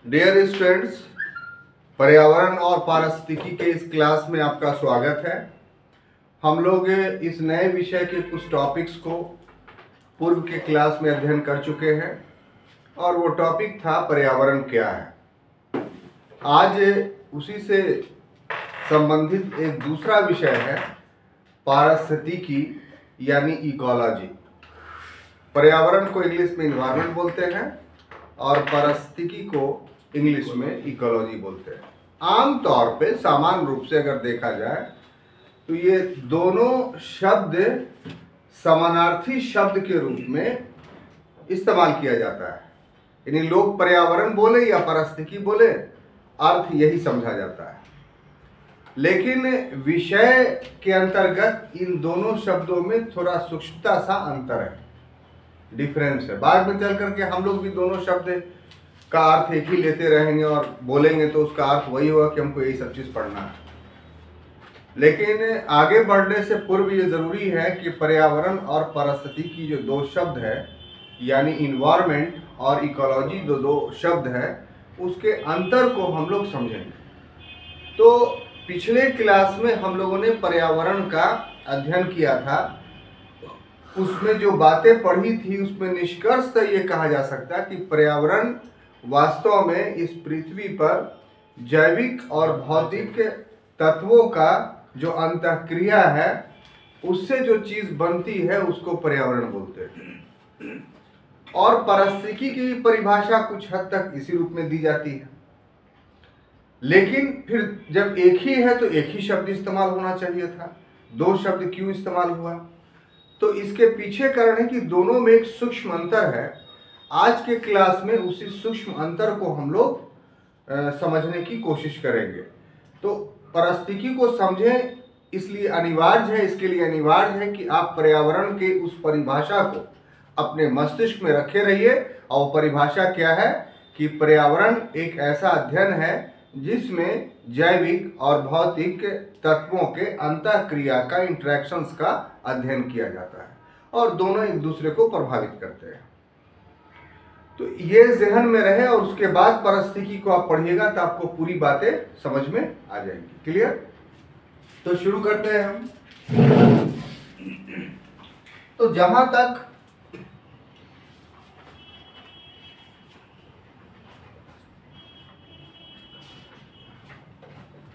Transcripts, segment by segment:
Dear students, पर्यावरण और पारिस्थितिकी के इस क्लास में आपका स्वागत है। हम लोग इस नए विषय के कुछ टॉपिक्स को पूर्व के क्लास में अध्ययन कर चुके हैं और वो टॉपिक था पर्यावरण क्या है। आज उसी से संबंधित एक दूसरा विषय है पारिस्थितिकी यानी इकोलॉजी। पर्यावरण को इंग्लिश में इन्वायरमेंट बोलते हैं और पारिस्थितिकी को इंग्लिश में इकोलॉजी बोलते हैं। आमतौर पे सामान्य रूप से अगर देखा जाए तो ये दोनों शब्द समानार्थी शब्द के रूप में इस्तेमाल किया जाता है। यानी लोग पर्यावरण बोले या पारिस्थितिकी बोले, अर्थ यही समझा जाता है। लेकिन विषय के अंतर्गत इन दोनों शब्दों में थोड़ा सूक्ष्मता सा अंतर है, डिफरेंस है। बाद में चल करके हम लोग भी दोनों शब्द का अर्थ एक ही लेते रहेंगे और बोलेंगे तो उसका अर्थ वही होगा कि हमको यही सब चीज पढ़ना है। लेकिन आगे बढ़ने से पूर्व ये जरूरी है कि पर्यावरण और पारिस्थितिकी की जो दो शब्द है यानी इन्वायरमेंट और इकोलॉजी जो दो शब्द है उसके अंतर को हम लोग समझेंगे। तो पिछले क्लास में हम लोगों ने पर्यावरण का अध्ययन किया था। उसमें जो बातें पढ़ी थी उसमें निष्कर्षतः ये कहा जा सकता है कि पर्यावरण वास्तव में इस पृथ्वी पर जैविक और भौतिक तत्वों का जो अंतःक्रिया है उससे जो चीज बनती है उसको पर्यावरण बोलते हैं। और पारिस्थितिकी की परिभाषा कुछ हद तक इसी रूप में दी जाती है। लेकिन फिर जब एक ही है तो एक ही शब्द इस्तेमाल होना चाहिए था, दो शब्द क्यों इस्तेमाल हुआ? तो इसके पीछे कारण है कि दोनों में एक सूक्ष्म अंतर है। आज के क्लास में उसी सूक्ष्म अंतर को हम लोग समझने की कोशिश करेंगे। तो पारिस्थितिकी को समझें इसलिए अनिवार्य है, इसके लिए अनिवार्य है कि आप पर्यावरण के उस परिभाषा को अपने मस्तिष्क में रखे रहिए। और परिभाषा क्या है कि पर्यावरण एक ऐसा अध्ययन है जिसमें जैविक और भौतिक तत्वों के अंतःक्रिया का, इंटरेक्शंस का अध्ययन किया जाता है और दोनों एक दूसरे को प्रभावित करते हैं। तो ये जहन में रहे और उसके बाद पारिस्थितिकी को आप पढ़िएगा तो आपको पूरी बातें समझ में आ जाएंगी। क्लियर? तो शुरू करते हैं हम। तो जहां तक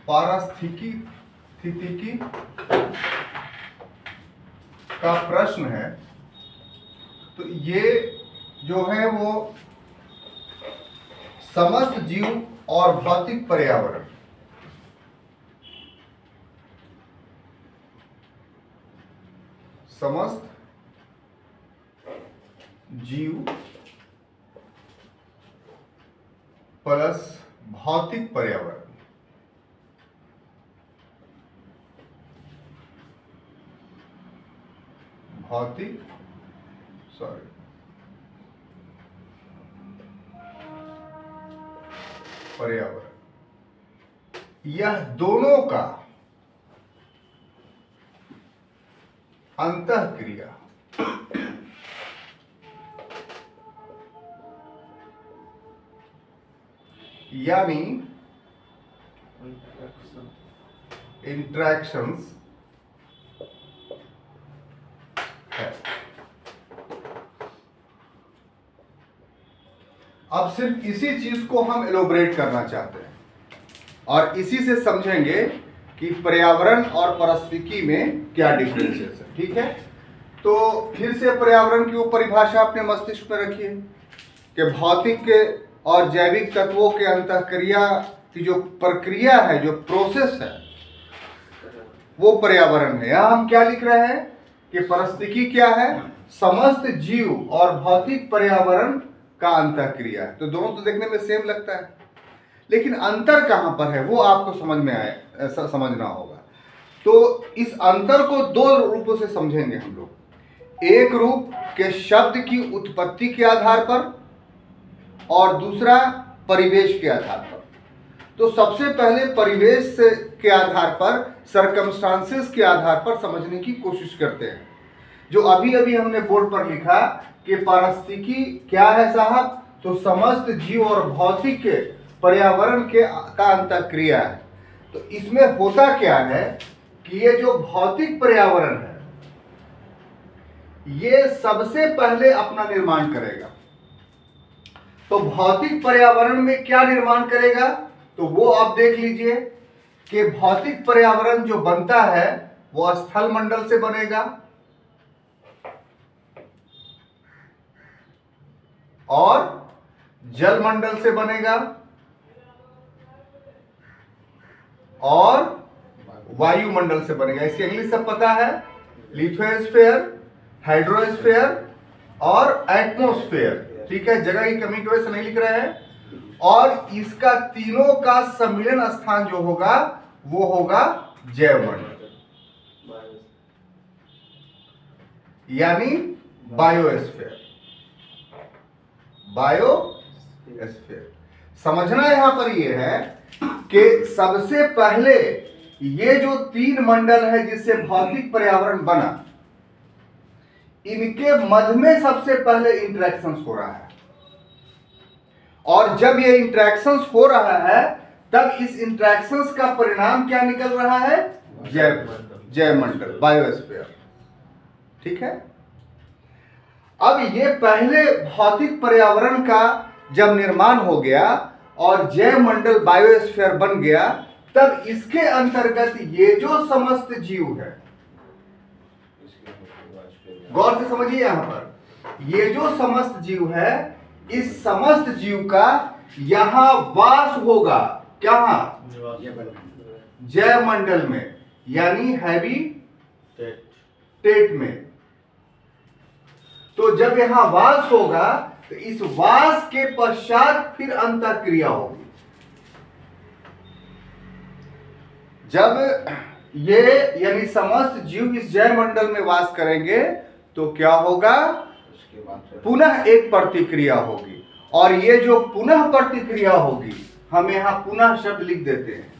पारिस्थितिकी का प्रश्न है तो ये जो है वो समस्त जीव और भौतिक पर्यावरण, समस्त जीव प्लस भौतिक पर्यावरण, भौतिक पर्यावरण, यह दोनों का अंतःक्रिया यानी इंट्रैक्शंस है। अब सिर्फ इसी चीज को हम एलोबरेट करना चाहते हैं और इसी से समझेंगे कि पर्यावरण और पारिस्थितिकी में क्या डिफरेंसेस है। ठीक है? तो फिर से पर्यावरण की वो परिभाषा अपने मस्तिष्क में रखिए कि भौतिक और जैविक तत्वों के अंतःक्रिया की जो प्रक्रिया है, जो प्रोसेस है, वो पर्यावरण है। यहां हम क्या लिख रहे हैं कि पारिस्थितिकी क्या है? समस्त जीव और भौतिक पर्यावरण का अंतःक्रिया। तो दोनों तो देखने में सेम लगता है, लेकिन अंतर कहां पर है वो आपको समझ में आए, समझना होगा। तो इस अंतर को दो रूपों से समझेंगे हम लोग। एक रूप के शब्द की उत्पत्ति के आधार पर और दूसरा परिवेश के आधार पर। तो सबसे पहले परिवेश के आधार पर, सर्कमस्टांसेस के आधार पर समझने की कोशिश करते हैं। जो अभी अभी हमने बोर्ड पर लिखा कि पारिस्थितिकी क्या है साहब? तो समस्त जीव और भौतिक पर्यावरण का अंतःक्रिया है। तो इसमें होता क्या है कि ये जो भौतिक पर्यावरण है ये सबसे पहले अपना निर्माण करेगा। तो भौतिक पर्यावरण में क्या निर्माण करेगा, तो वो आप देख लीजिए कि भौतिक पर्यावरण जो बनता है वो स्थल मंडल से बनेगा और जल मंडल से बनेगा और वायुमंडल से बनेगा। इसकी इंग्लिश सब पता है, लिथोस्फीयर, हाइड्रोस्फीयर और एटमॉस्फेयर। ठीक है, जगह की कमी की वजह से नहीं लिख रहे हैं। और इसका तीनों का सम्मिलन स्थान जो होगा वो होगा जैवमंडल, यानी बायोस्फीयर। बायोस्फीयर समझना यहां पर यह है कि सबसे पहले ये जो तीन मंडल है जिससे भौतिक पर्यावरण बना, इनके मध्य में सबसे पहले इंटरेक्शंस हो रहा है। और जब ये इंटरेक्शंस हो रहा है तब इस इंटरेक्शंस का परिणाम क्या निकल रहा है, जैवमंडल, बायोस्फीयर। ठीक है, अब ये पहले भौतिक पर्यावरण का जब निर्माण हो गया और जैवमंडल बायोस्फीयर बन गया, तब इसके अंतर्गत ये जो समस्त जीव है, गौर से समझिए यहां पर, ये जो समस्त जीव है, इस समस्त जीव का यहां वास होगा। क्या, जैवमंडल में, यानी हैबिटेट में। तो जब यहां वास होगा तो इस वास के पश्चात फिर अंतःक्रिया होगी। जब ये यानी समस्त जीव इस जैवमंडल में वास करेंगे तो क्या होगा, पुनः एक प्रतिक्रिया होगी। और ये जो पुनः प्रतिक्रिया होगी, हम यहां पुनः शब्द लिख देते हैं।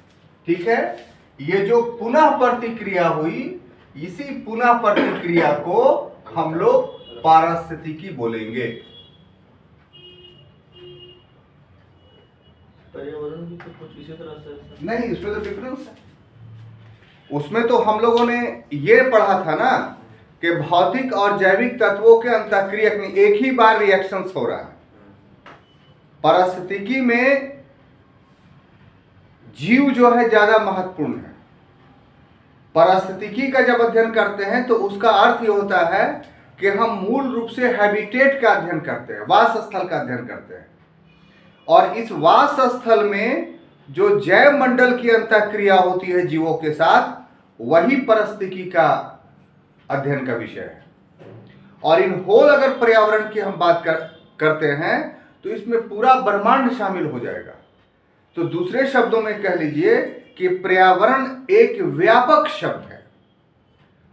ठीक है, ये जो पुनः प्रतिक्रिया हुई, इसी पुनः प्रतिक्रिया को हम लोग पारिस्थितिकी बोलेंगे। पर्यावरण भी तो कुछ इसी तरह से नहीं, इसमें तो डिफरेंस है। उसमें तो हम लोगों ने ये पढ़ा था ना कि भौतिक और जैविक तत्वों के अंतःक्रिया में एक ही बार रिएक्शंस हो रहा है। पारिस्थितिकी में जीव जो है ज्यादा महत्वपूर्ण है। पारिस्थितिकी का जब अध्ययन करते हैं तो उसका अर्थ ये होता है कि हम मूल रूप से हैबिटेट का अध्ययन करते हैं, वास स्थल का अध्ययन करते हैं। और इस वास स्थल में जो जैव मंडल की अंतःक्रिया होती है जीवों के साथ, वही पारिस्थितिकी का अध्ययन का विषय है। और इन होल अगर पर्यावरण की हम बात करते हैं तो इसमें पूरा ब्रह्मांड शामिल हो जाएगा। तो दूसरे शब्दों में कह लीजिए कि पर्यावरण एक व्यापक शब्द है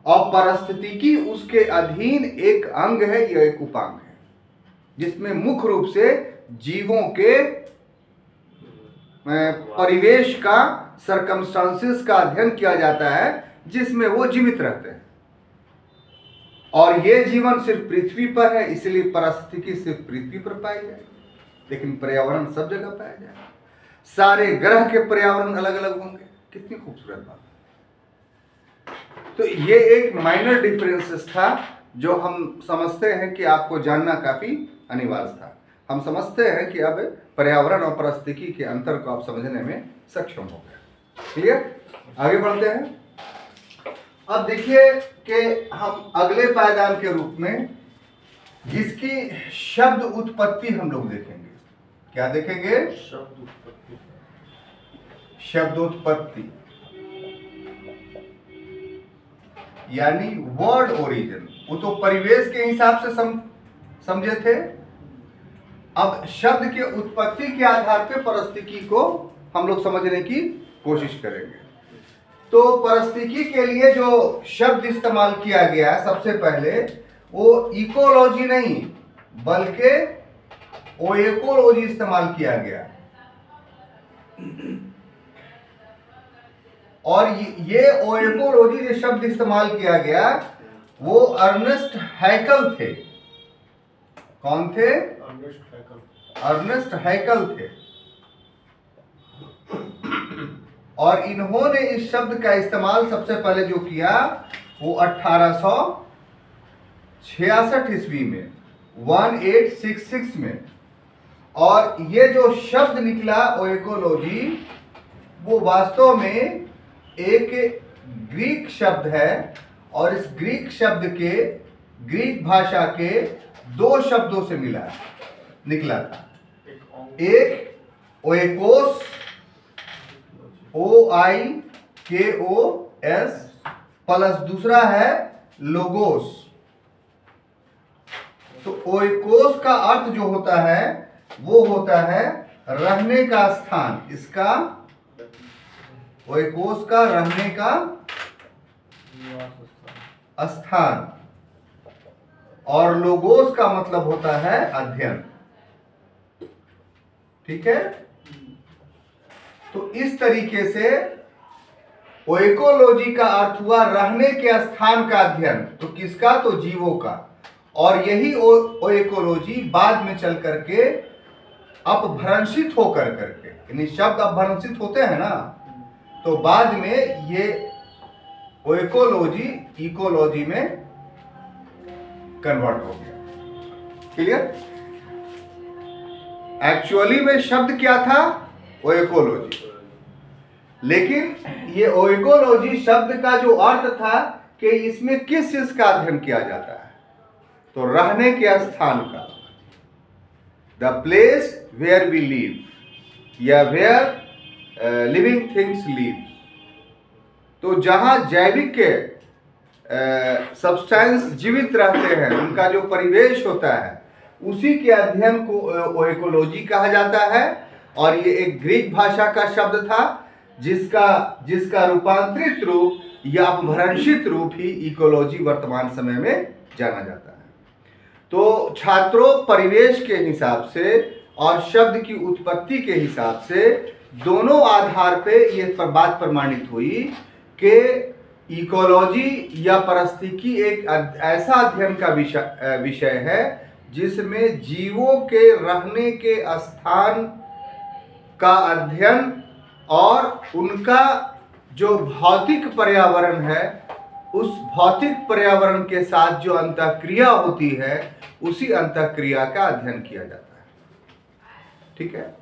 और पारिस्थितिकी उसके अधीन एक अंग है या एक उपांग है, जिसमें मुख्य रूप से जीवों के परिवेश का, सर्कमस्टांसेस का अध्ययन किया जाता है जिसमें वो जीवित रहते हैं। और ये जीवन सिर्फ पृथ्वी पर है, इसलिए पारिस्थितिकी सिर्फ पृथ्वी पर पाई जाएगी, लेकिन पर्यावरण सब जगह पाया जाएगा। सारे ग्रह के पर्यावरण अलग अलग होंगे। कितनी खूबसूरत बात। तो ये एक माइनर डिफरेंसेस था जो हम समझते हैं कि आपको जानना काफी अनिवार्य था। हम समझते हैं कि अब पर्यावरण और पारिस्थितिकी के अंतर को आप समझने में सक्षम हो गए। क्लियर? आगे बढ़ते हैं। अब देखिए कि हम अगले पायदान के रूप में जिसकी शब्द उत्पत्ति हम लोग देखेंगे। क्या देखेंगे? शब्द उत्पत्ति, यानी वर्ड ओरिजिन। वो तो परिवेश के हिसाब से समझे थे। अब शब्द के उत्पत्ति के आधार पे पारिस्थितिकी को हम लोग समझने की कोशिश करेंगे। तो पारिस्थितिकी के लिए जो शब्द इस्तेमाल किया गया सबसे पहले, वो इकोलॉजी नहीं बल्कि ओएकोलॉजी इस्तेमाल किया गया। और ये ओएकोलॉजी जो शब्द इस्तेमाल किया गया वो अर्नेस्ट हैकल थे। कौन थे? अर्नेस्ट हैकल थे। और इन्होंने इस शब्द का इस्तेमाल सबसे पहले जो किया वो 1866 ईस्वी में, 1866 में। और ये जो शब्द निकला ओएकोलॉजी, वो वास्तव में एक ग्रीक शब्द है और इस ग्रीक शब्द के, ग्रीक भाषा के दो शब्दों से निकला था। एक ओएकोस, OIKOS, प्लस दूसरा है लोगोस। तो ओएकोस का अर्थ जो होता है वो होता है रहने का स्थान। इसका ओएकोस का रहने का स्थान, और लोगोस का मतलब होता है अध्ययन। ठीक है, तो इस तरीके से ओएकोलॉजी का अर्थ हुआ रहने के स्थान का अध्ययन। तो किसका? तो जीवों का। और यही ओएकोलॉजी बाद में चल करके अपभ्रंशित होकर करके, यानी शब्द अपभ्रंशित होते हैं ना, तो बाद में ये ओएकोलॉजी इकोलॉजी में कन्वर्ट हो गया। क्लियर? एक्चुअली में शब्द क्या था? ओएकोलॉजी। लेकिन ये ओएकोलॉजी शब्द का जो अर्थ था कि इसमें किस चीज का अध्ययन किया जाता है, तो रहने के स्थान का, the place where we live या वेयर लिविंग थिंग्स लिव। तो जहां जैविक के सब्सटेंस जीवित रहते हैं, उनका जो परिवेश होता है, उसी के अध्ययन को ओएकोलॉजी कहा जाता है। और ये एक ग्रीक भाषा का शब्द था जिसका रूपांतरित रूप या अपभ्रंशित रूप ही इकोलॉजी वर्तमान समय में जाना जाता है। तो छात्रों, परिवेश के हिसाब से और शब्द की उत्पत्ति के हिसाब से दोनों आधार पे ये बात प्रमाणित हुई कि इकोलॉजी या पारिस्थितिकी एक ऐसा अध्ययन का विषय है जिसमें जीवों के रहने के स्थान का अध्ययन और उनका जो भौतिक पर्यावरण है, उस भौतिक पर्यावरण के साथ जो अंतःक्रिया होती है, उसी अंतःक्रिया का अध्ययन किया जाता है। ठीक है,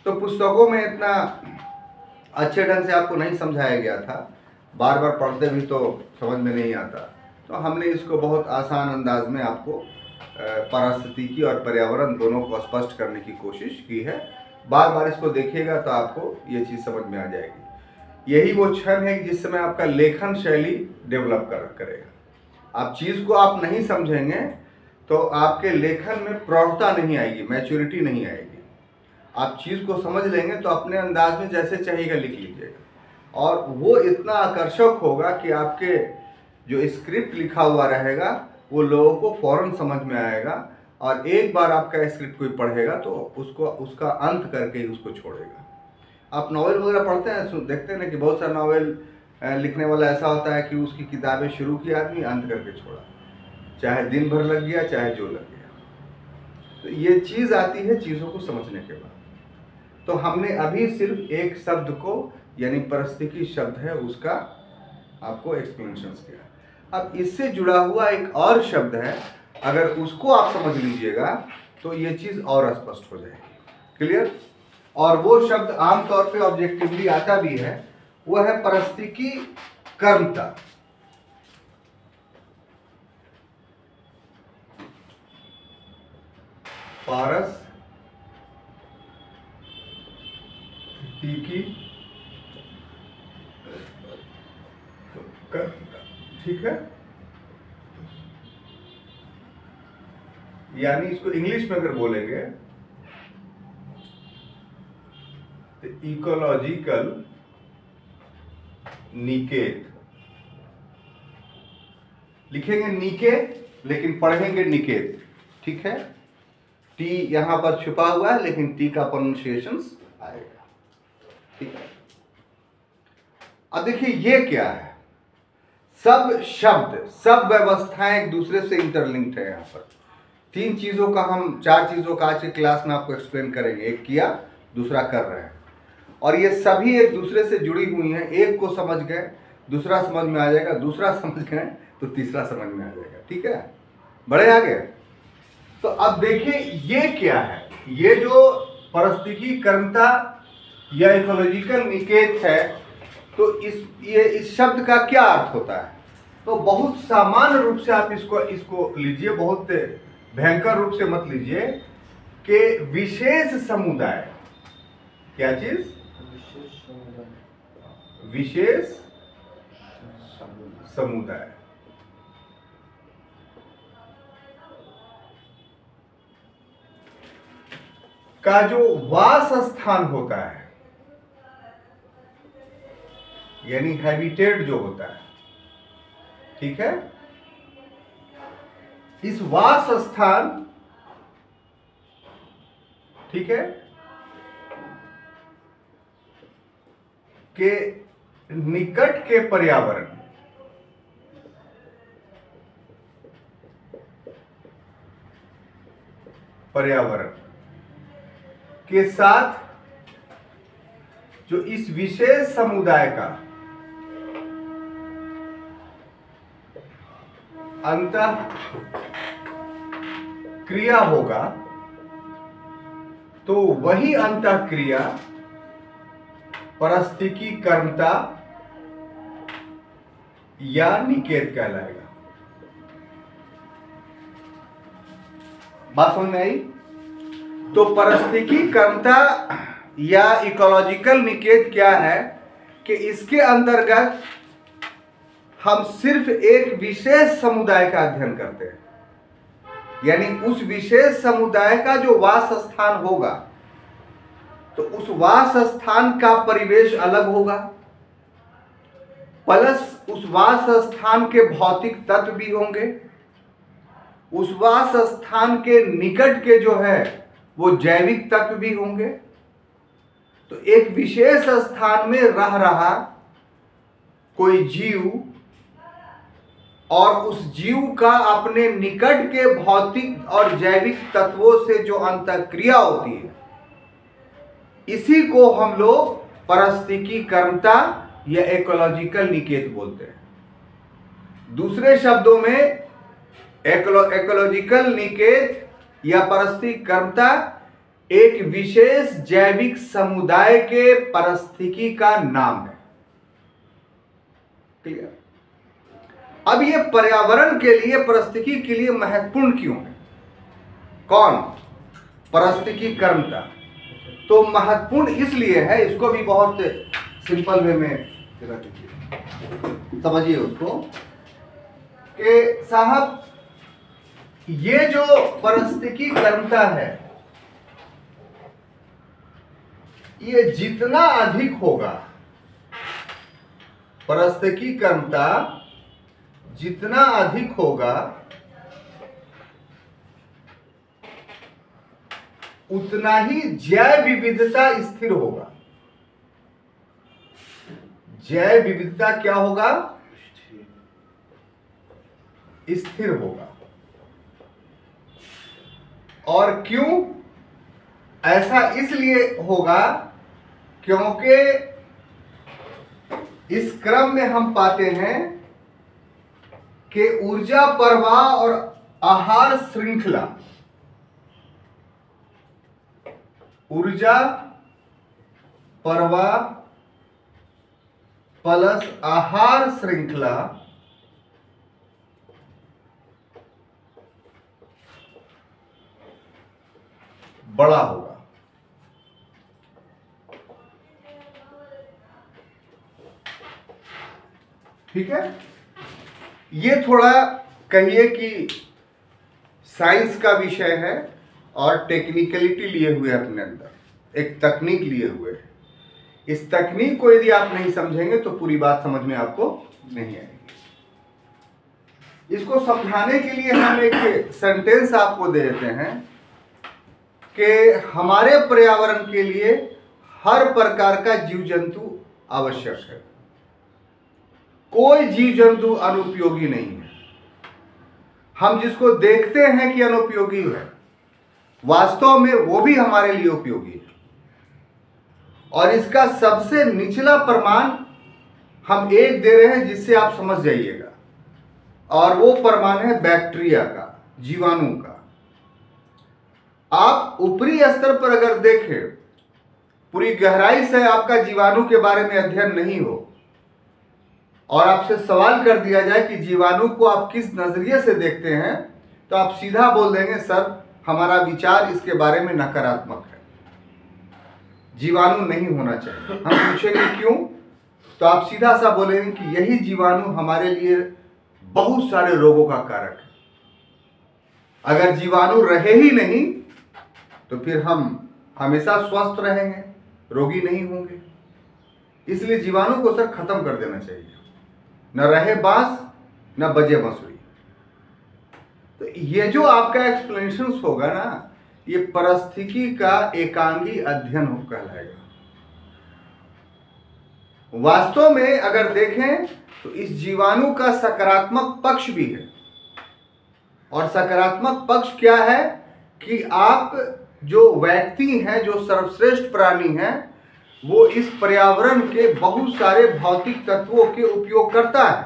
तो पुस्तकों में इतना अच्छे ढंग से आपको नहीं समझाया गया था, बार बार पढ़ते भी तो समझ में नहीं आता, तो हमने इसको बहुत आसान अंदाज में आपको पारिस्थितिकी और पर्यावरण दोनों को स्पष्ट करने की कोशिश की है। बार बार इसको देखिएगा तो आपको ये चीज़ समझ में आ जाएगी। यही वो क्षण है जिस समय आपका लेखन शैली डेवलप करेगा। आप चीज़ को आप नहीं समझेंगे तो आपके लेखन में प्रौढ़ता नहीं आएगी, मैच्योरिटी नहीं आएगी। आप चीज़ को समझ लेंगे तो अपने अंदाज में जैसे चाहिएगा लिख लीजिएगा, और वो इतना आकर्षक होगा कि आपके जो स्क्रिप्ट लिखा हुआ रहेगा वो लोगों को फौरन समझ में आएगा, और एक बार आपका स्क्रिप्ट कोई पढ़ेगा तो उसका अंत करके ही उसको छोड़ेगा। आप नॉवेल वगैरह पढ़ते हैं, देखते हैं ना कि बहुत सारा नॉवेल लिखने वाला ऐसा होता है कि उसकी किताबें शुरू की आदमी, अंत करके छोड़ा, चाहे दिन भर लग गया चाहे जो लग गया। तो ये चीज़ आती है चीज़ों को समझने के बाद। तो हमने अभी सिर्फ एक शब्द को, यानी पारिस्थितिकी शब्द है, उसका आपको एक्सप्लेनेशन किया। अब इससे जुड़ा हुआ एक और शब्द है, अगर उसको आप समझ लीजिएगा तो ये चीज़ और स्पष्ट हो जाएगी। क्लियर? और वो शब्द आमतौर पे ऑब्जेक्टिवली आता भी है, वो है पारिस्थितिकी कर्मता। पारिस्थितिकी कर्मता, ठीक है, यानी इसको इंग्लिश में अगर बोलेंगे तो इकोलॉजिकल निकेत, लिखेंगे निकेत लेकिन पढ़ेंगे निकेत। ठीक है, टी यहां पर छुपा हुआ है लेकिन टी का प्रोनाउंसिएशन आएगा। ठीक है, अब देखिए ये क्या है, सब शब्द, सब व्यवस्थाएं एक दूसरे से इंटरलिंक्ड है। यहाँ पर तीन चीज़ों का, हम चार चीज़ों का आज की क्लास में आपको एक्सप्लेन करेंगे। एक किया, दूसरा कर रहे हैं, और ये सभी एक दूसरे से जुड़ी हुई हैं। एक को समझ गए दूसरा समझ में आ जाएगा, दूसरा समझ गए तो तीसरा समझ में आ जाएगा। ठीक है, बढ़े आगे। तो अब देखिए ये क्या है, ये जो पारिस्थितिकी कर्मता या इकोलॉजिकल निकेत है, तो इस शब्द का क्या अर्थ होता है? तो बहुत सामान्य रूप से आप इसको लीजिए, बहुत भयंकर रूप से मत लीजिए कि विशेष समुदाय। क्या चीज? विशेष समुदाय का जो वास स्थान होता है, यानी हैबिटेट जो होता है, ठीक है, इस वास स्थान, ठीक है, के निकट के पर्यावरण के साथ जो इस विशेष समुदाय का अंतः क्रिया होगा, तो वही अंतः क्रिया पारिस्थितिकी कर्मता या निकेत कहलाएगा। बात समझ में आई? तो पारिस्थितिकी कर्मता या इकोलॉजिकल निकेत क्या है कि इसके अंतर्गत हम सिर्फ एक विशेष समुदाय का अध्ययन करते हैं, यानी उस विशेष समुदाय का जो वास स्थान होगा, तो उस वास स्थान का परिवेश अलग होगा, प्लस उस वास स्थान के भौतिक तत्व भी होंगे, उस वास स्थान के निकट के जो है वो जैविक तत्व भी होंगे। तो एक विशेष स्थान में रह रहा कोई जीव और उस जीव का अपने निकट के भौतिक और जैविक तत्वों से जो अंतःक्रिया होती है, इसी को हम लोग पारिस्थितिकी कर्मता या इकोलॉजिकल निकेत बोलते हैं। दूसरे शब्दों में इकोलॉजिकल निकेत या पारिस्थितिकी कर्मता एक विशेष जैविक समुदाय के पारिस्थितिकी का नाम है। क्लियर? अब ये पर्यावरण के लिए, पारिस्थितिकी के लिए महत्वपूर्ण क्यों है? कौन? पारिस्थितिकी कर्मता। तो महत्वपूर्ण इसलिए है, इसको भी बहुत सिंपल वे में समझिए उसको, कि साहब ये जो पारिस्थितिकी कर्मता है, ये जितना अधिक होगा, पारिस्थितिकी कर्मता जितना अधिक होगा उतना ही जैव विविधता स्थिर होगा। जैव विविधता क्या होगा? स्थिर होगा। और क्यों ऐसा? इसलिए होगा क्योंकि इस क्रम में हम पाते हैं कि ऊर्जा प्रवाह और आहार श्रृंखला, ऊर्जा प्रवाह प्लस आहार श्रृंखला बड़ा होगा। ठीक है, ये थोड़ा कहिए कि साइंस का विषय है और टेक्निकलिटी लिए हुए अपने अंदर, एक तकनीक लिए हुए है। इस तकनीक को यदि आप नहीं समझेंगे तो पूरी बात समझ में आपको नहीं आएगी। इसको समझाने के लिए हम एक सेंटेंस आपको दे देते हैं कि हमारे पर्यावरण के लिए हर प्रकार का जीव जंतु आवश्यक है, कोई जीव जंतु अनुपयोगी नहीं है। हम जिसको देखते हैं कि अनुपयोगी है, वास्तव में वो भी हमारे लिए उपयोगी है। और इसका सबसे निचला प्रमाण हम एक दे रहे हैं जिससे आप समझ जाइएगा, और वो प्रमाण है बैक्टीरिया का, जीवाणु का। आप ऊपरी स्तर पर अगर देखें, पूरी गहराई से आपका जीवाणु के बारे में अध्ययन नहीं हो और आपसे सवाल कर दिया जाए कि जीवाणु को आप किस नजरिए से देखते हैं, तो आप सीधा बोल देंगे सर हमारा विचार इसके बारे में नकारात्मक है, जीवाणु नहीं होना चाहिए। हम पूछेंगे क्यों, तो आप सीधा सा बोलेंगे कि यही जीवाणु हमारे लिए बहुत सारे रोगों का कारक है। अगर जीवाणु रहे ही नहीं तो फिर हम हमेशा स्वस्थ रहेंगे, रोगी नहीं होंगे। इसलिए जीवाणु को सर खत्म कर देना चाहिए, न रहे बांस न बजे बांसुरी। तो ये जो आपका एक्सप्लेनेशन होगा ना, ये परिस्थिति का एकांगी अध्ययन कहलाएगा। वास्तव में अगर देखें तो इस जीवाणु का सकारात्मक पक्ष भी है, और सकारात्मक पक्ष क्या है कि आप जो व्यक्ति हैं, जो सर्वश्रेष्ठ प्राणी हैं, वो इस पर्यावरण के बहुत सारे भौतिक तत्वों के उपयोग करता है,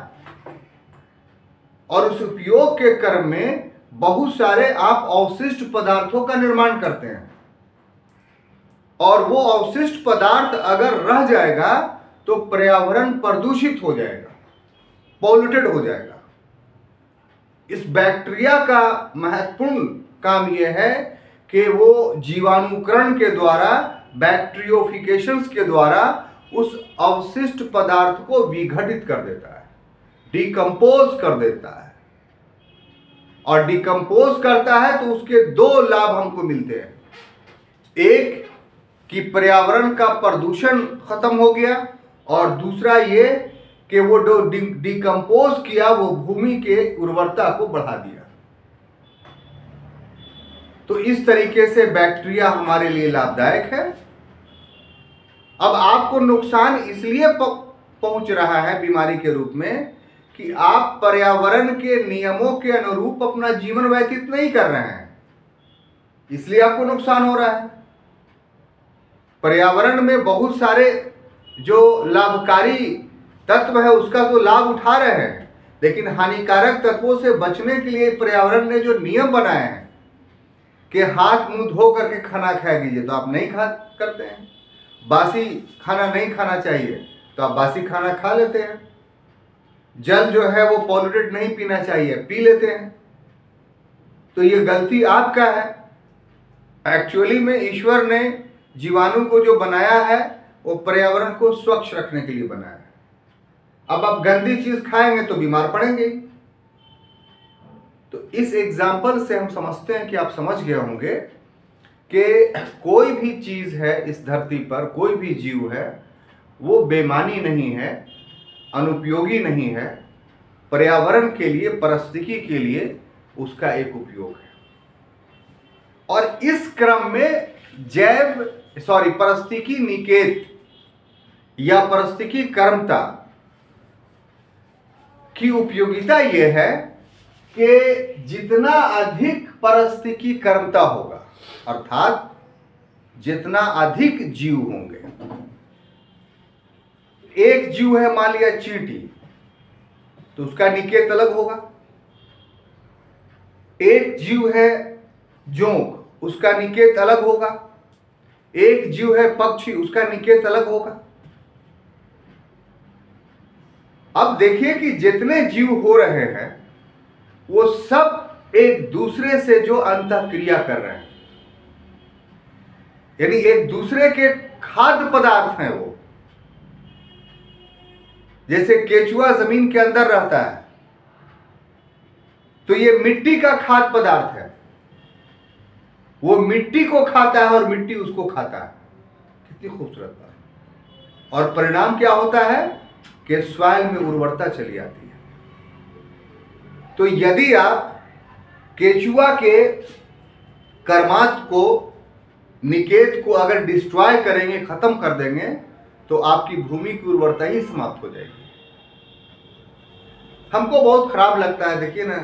और उस उपयोग के क्रम में बहुत सारे आप अवशिष्ट पदार्थों का निर्माण करते हैं, और वो अवशिष्ट पदार्थ अगर रह जाएगा तो पर्यावरण प्रदूषित हो जाएगा, पॉल्यूटेड हो जाएगा। इस बैक्टीरिया का महत्वपूर्ण काम यह है कि वो जीवाणुकरण के द्वारा, बैक्टीरियोफिकेशंस के द्वारा उस अवशिष्ट पदार्थ को विघटित कर देता है, डिकम्पोज कर देता है। और डिकम्पोज करता है तो उसके दो लाभ हमको मिलते हैं। एक कि पर्यावरण का प्रदूषण खत्म हो गया, और दूसरा ये कि वो जो डिकम्पोज किया वो भूमि के उर्वरता को बढ़ा दिया। तो इस तरीके से बैक्टीरिया हमारे लिए लाभदायक है। अब आपको नुकसान इसलिए पहुंच रहा है बीमारी के रूप में कि आप पर्यावरण के नियमों के अनुरूप अपना जीवन व्यतीत नहीं कर रहे हैं, इसलिए आपको नुकसान हो रहा है। पर्यावरण में बहुत सारे जो लाभकारी तत्व है उसका तो लाभ उठा रहे हैं, लेकिन हानिकारक तत्वों से बचने के लिए पर्यावरण ने जो नियम बनाए हैं कि हाथ मुंह धो करके खाना खाया कीजिए, तो आप नहीं करते हैं। बासी खाना नहीं खाना चाहिए तो आप बासी खाना खा लेते हैं। जल जो है वो पॉल्यूटेड नहीं पीना चाहिए, पी लेते हैं। तो ये गलती आपका है। एक्चुअली में ईश्वर ने जीवाणु को जो बनाया है वो पर्यावरण को स्वच्छ रखने के लिए बनाया है। अब आप गंदी चीज खाएंगे तो बीमार पड़ेंगे। तो इस एग्जाम्पल से हम समझते हैं कि आप समझ गए होंगे कि कोई भी चीज है इस धरती पर, कोई भी जीव है, वो बेमानी नहीं है, अनुपयोगी नहीं है। पर्यावरण के लिए, पारिस्थितिकी के लिए उसका एक उपयोग है। और इस क्रम में पारिस्थितिकी निकेत या पारिस्थितिकी कर्मता की उपयोगिता यह है कि जितना अधिक पारिस्थितिकी कर्मता होगा, अर्थात जितना अधिक जीव होंगे। एक जीव है मान लिया चींटी, तो उसका निकेत अलग होगा। एक जीव है जोंक, उसका निकेत अलग होगा। एक जीव है पक्षी, उसका निकेत अलग होगा। अब देखिए कि जितने जीव हो रहे हैं वो सब एक दूसरे से जो अंतःक्रिया कर रहे हैं, यानी एक दूसरे के खाद्य पदार्थ हैं। वो जैसे केचुआ जमीन के अंदर रहता है तो ये मिट्टी का खाद्य पदार्थ है, वो मिट्टी को खाता है और मिट्टी उसको खाता है। कितनी खूबसूरत बात। और परिणाम क्या होता है कि सॉइल में उर्वरता चली आती है। तो यदि आप केचुआ के कर्मात को, निकेत को अगर डिस्ट्रॉय करेंगे, खत्म कर देंगे, तो आपकी भूमि की उर्वरता ही समाप्त हो जाएगी। हमको बहुत खराब लगता है, देखिए ना,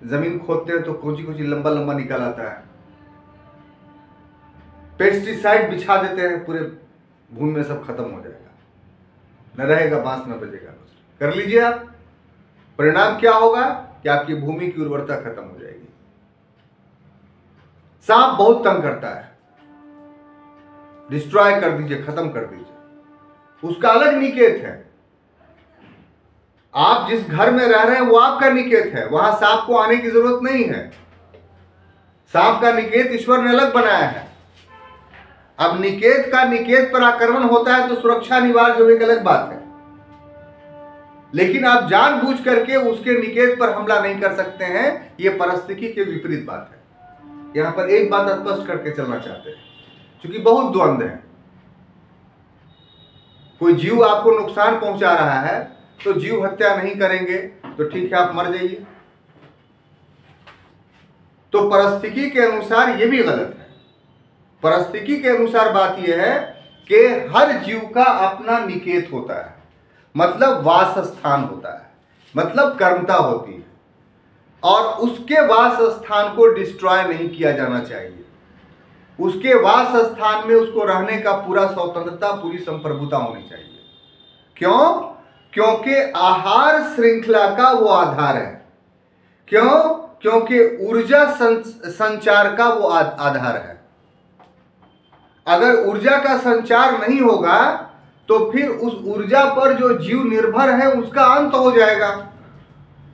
जमीन खोदते हैं तो कोची कोची लंबा लंबा निकल आता है। पेस्टिसाइड बिछा देते हैं पूरे भूमि में सब खत्म हो जाएगा, न रहेगा बांस न बजेगा। कर लीजिए आप, परिणाम क्या होगा कि आपकी भूमि की उर्वरता खत्म हो जाएगी। सांप बहुत तंग करता है, डिस्ट्रॉय कर दीजिए, खत्म कर दीजिए, उसका अलग निकेत है। आप जिस घर में रह रहे हैं वो आपका निकेत है, वहां सांप को आने की जरूरत नहीं है। सांप का निकेत ईश्वर ने अलग बनाया है। अब निकेत का निकेत पर आक्रमण होता है तो सुरक्षा अनिवार्य जो एक अलग बात है, लेकिन आप जानबूझ करके उसके निकेत पर हमला नहीं कर सकते हैं, यह परिस्थिति के विपरीत बात है। यहां पर एक बात स्पष्ट करके चलना चाहते हैं, क्योंकि बहुत द्वंद है। कोई जीव आपको नुकसान पहुंचा रहा है तो जीव हत्या नहीं करेंगे तो ठीक है, आप मर जाइए। तो परिस्थिति के अनुसार यह भी गलत है। परिस्थिति के अनुसार बात यह है कि हर जीव का अपना निकेत होता है, मतलब वास स्थान होता है, मतलब कर्मता होती है, और उसके वास स्थान को डिस्ट्रॉय नहीं किया जाना चाहिए। उसके वास स्थान में उसको रहने का पूरा स्वतंत्रता, पूरी संप्रभुता होनी चाहिए। क्यों? क्योंकि आहार श्रृंखला का वो आधार है। क्यों? क्योंकि ऊर्जा संचार का वो आधार है। अगर ऊर्जा का संचार नहीं होगा तो फिर उस ऊर्जा पर जो जीव निर्भर है उसका अंत हो जाएगा।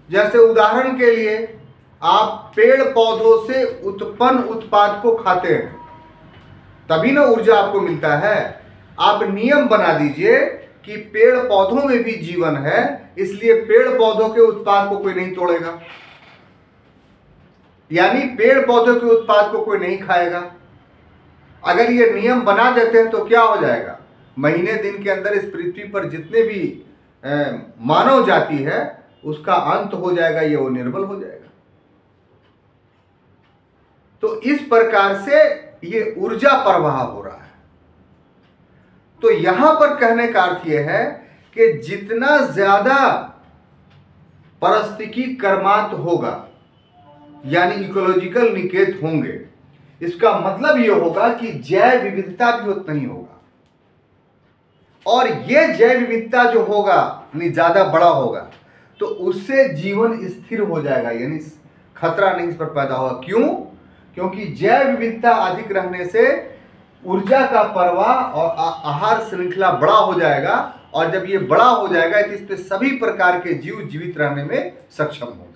जैसे उदाहरण के लिए आप पेड़ पौधों से उत्पन्न उत्पाद को खाते हैं, तभी ना ऊर्जा आपको मिलता है। आप नियम बना दीजिए कि पेड़ पौधों में भी जीवन है, इसलिए पेड़ पौधों के उत्पाद को कोई नहीं तोड़ेगा, यानी पेड़ पौधों के उत्पाद को कोई नहीं खाएगा। अगर ये नियम बना देते हैं तो क्या हो जाएगा, महीने दिन के अंदर इस पृथ्वी पर जितने भी मानव जाति है उसका अंत हो जाएगा, ये वो निर्बल हो जाएगा। तो इस प्रकार से ये ऊर्जा प्रवाह हो रहा है। तो यहां पर कहने का अर्थ यह है कि जितना ज्यादा पारिस्थितिकी कर्मांत होगा, यानी इकोलॉजिकल निकेत होंगे, इसका मतलब यह होगा कि जैव विविधता भी उतना ही होगा। और यह जैव विविधता जो होगा ज्यादा बड़ा होगा तो उससे जीवन स्थिर हो जाएगा, यानी खतरा नहीं इस पर पैदा होगा। क्यों? क्योंकि जैव विविधता अधिक रहने से ऊर्जा का प्रवाह और आहार श्रृंखला बड़ा हो जाएगा, और जब ये बड़ा हो जाएगा तो इस पे सभी प्रकार के जीव जीवित रहने में सक्षम होंगे।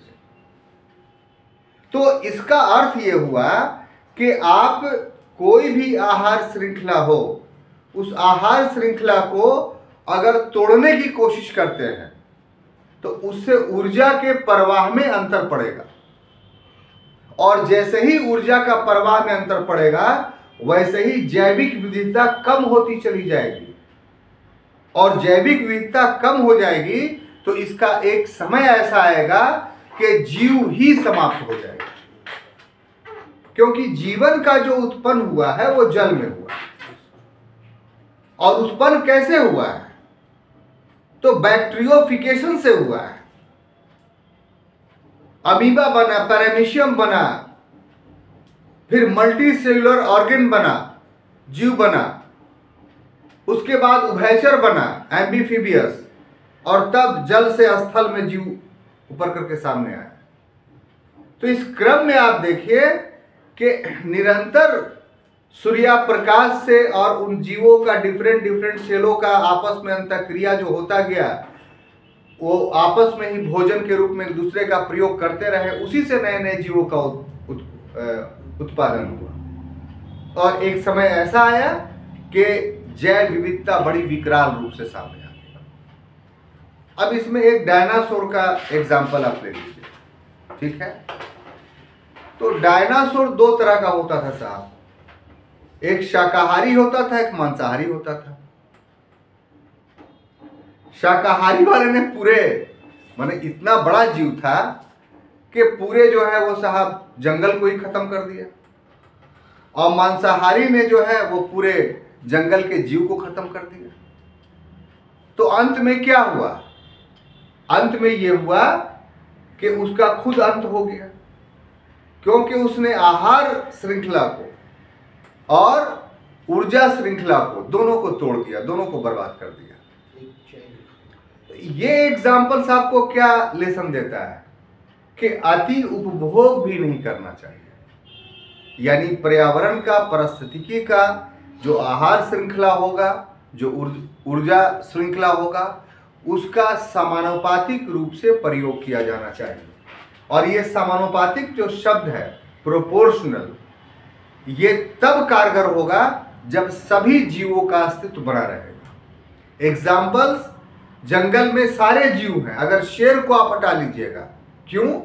तो इसका अर्थ ये हुआ कि आप कोई भी आहार श्रृंखला हो, उस आहार श्रृंखला को अगर तोड़ने की कोशिश करते हैं तो उससे ऊर्जा के प्रवाह में अंतर पड़ेगा, और जैसे ही ऊर्जा का प्रवाह में अंतर पड़ेगा वैसे ही जैविक विविधता कम होती चली जाएगी, और जैविक विविधता कम हो जाएगी तो इसका एक समय ऐसा आएगा कि जीव ही समाप्त हो जाएगा। क्योंकि जीवन का जो उत्पन्न हुआ है वो जल में हुआ है, और उत्पन्न कैसे हुआ है? तो बैक्टीरियोफिकेशन से हुआ है। अमीबा बना, पैरामीशियम बना, फिर मल्टी सेलुलर ऑर्गन बना, जीव बना, उसके बाद उभयचर बना, एम्फीबियस, और तब जल से स्थल में जीव ऊपर करके सामने आया। तो इस क्रम में आप देखिए कि निरंतर सूर्य प्रकाश से और उन जीवों का डिफरेंट सेलों का आपस में अंतःक्रिया जो होता गया, वो आपस में ही भोजन के रूप में एक दूसरे का प्रयोग करते रहे, उसी से नए नए जीवों का उत्पादन हुआ। और एक समय ऐसा आया कि जैव विविधता बड़ी विकराल रूप से सामने आ गई। अब इसमें एक डायनासोर का एग्जाम्पल आप ले लीजिए, ठीक है? तो डायनासोर दो तरह का होता था साहब, एक शाकाहारी होता था, एक मांसाहारी होता था। शाकाहारी वाले ने पूरे माने इतना बड़ा जीव था कि पूरे जो है वो साहब जंगल को ही खत्म कर दिया, और मांसाहारी ने जो है वो पूरे जंगल के जीव को खत्म कर दिया। तो अंत में क्या हुआ? अंत में ये हुआ कि उसका खुद अंत हो गया, क्योंकि उसने आहार श्रृंखला को और ऊर्जा श्रृंखला को, दोनों को तोड़ दिया, दोनों को बर्बाद कर दिया। ये एग्जाम्पल्स आपको क्या लेसन देता है कि अति उपभोग भी नहीं करना चाहिए, यानी पर्यावरण का, पारिस्थितिकी का जो आहार श्रृंखला होगा, जो ऊर्जा श्रृंखला होगा, उसका समानुपातिक रूप से प्रयोग किया जाना चाहिए। और ये समानुपातिक जो शब्द है, प्रोपोर्शनल, ये तब कारगर होगा जब सभी जीवों का अस्तित्व बना रहेगा। एग्जाम्पल्स, जंगल में सारे जीव हैं, अगर शेर को आप हटा लीजिएगा, क्यों?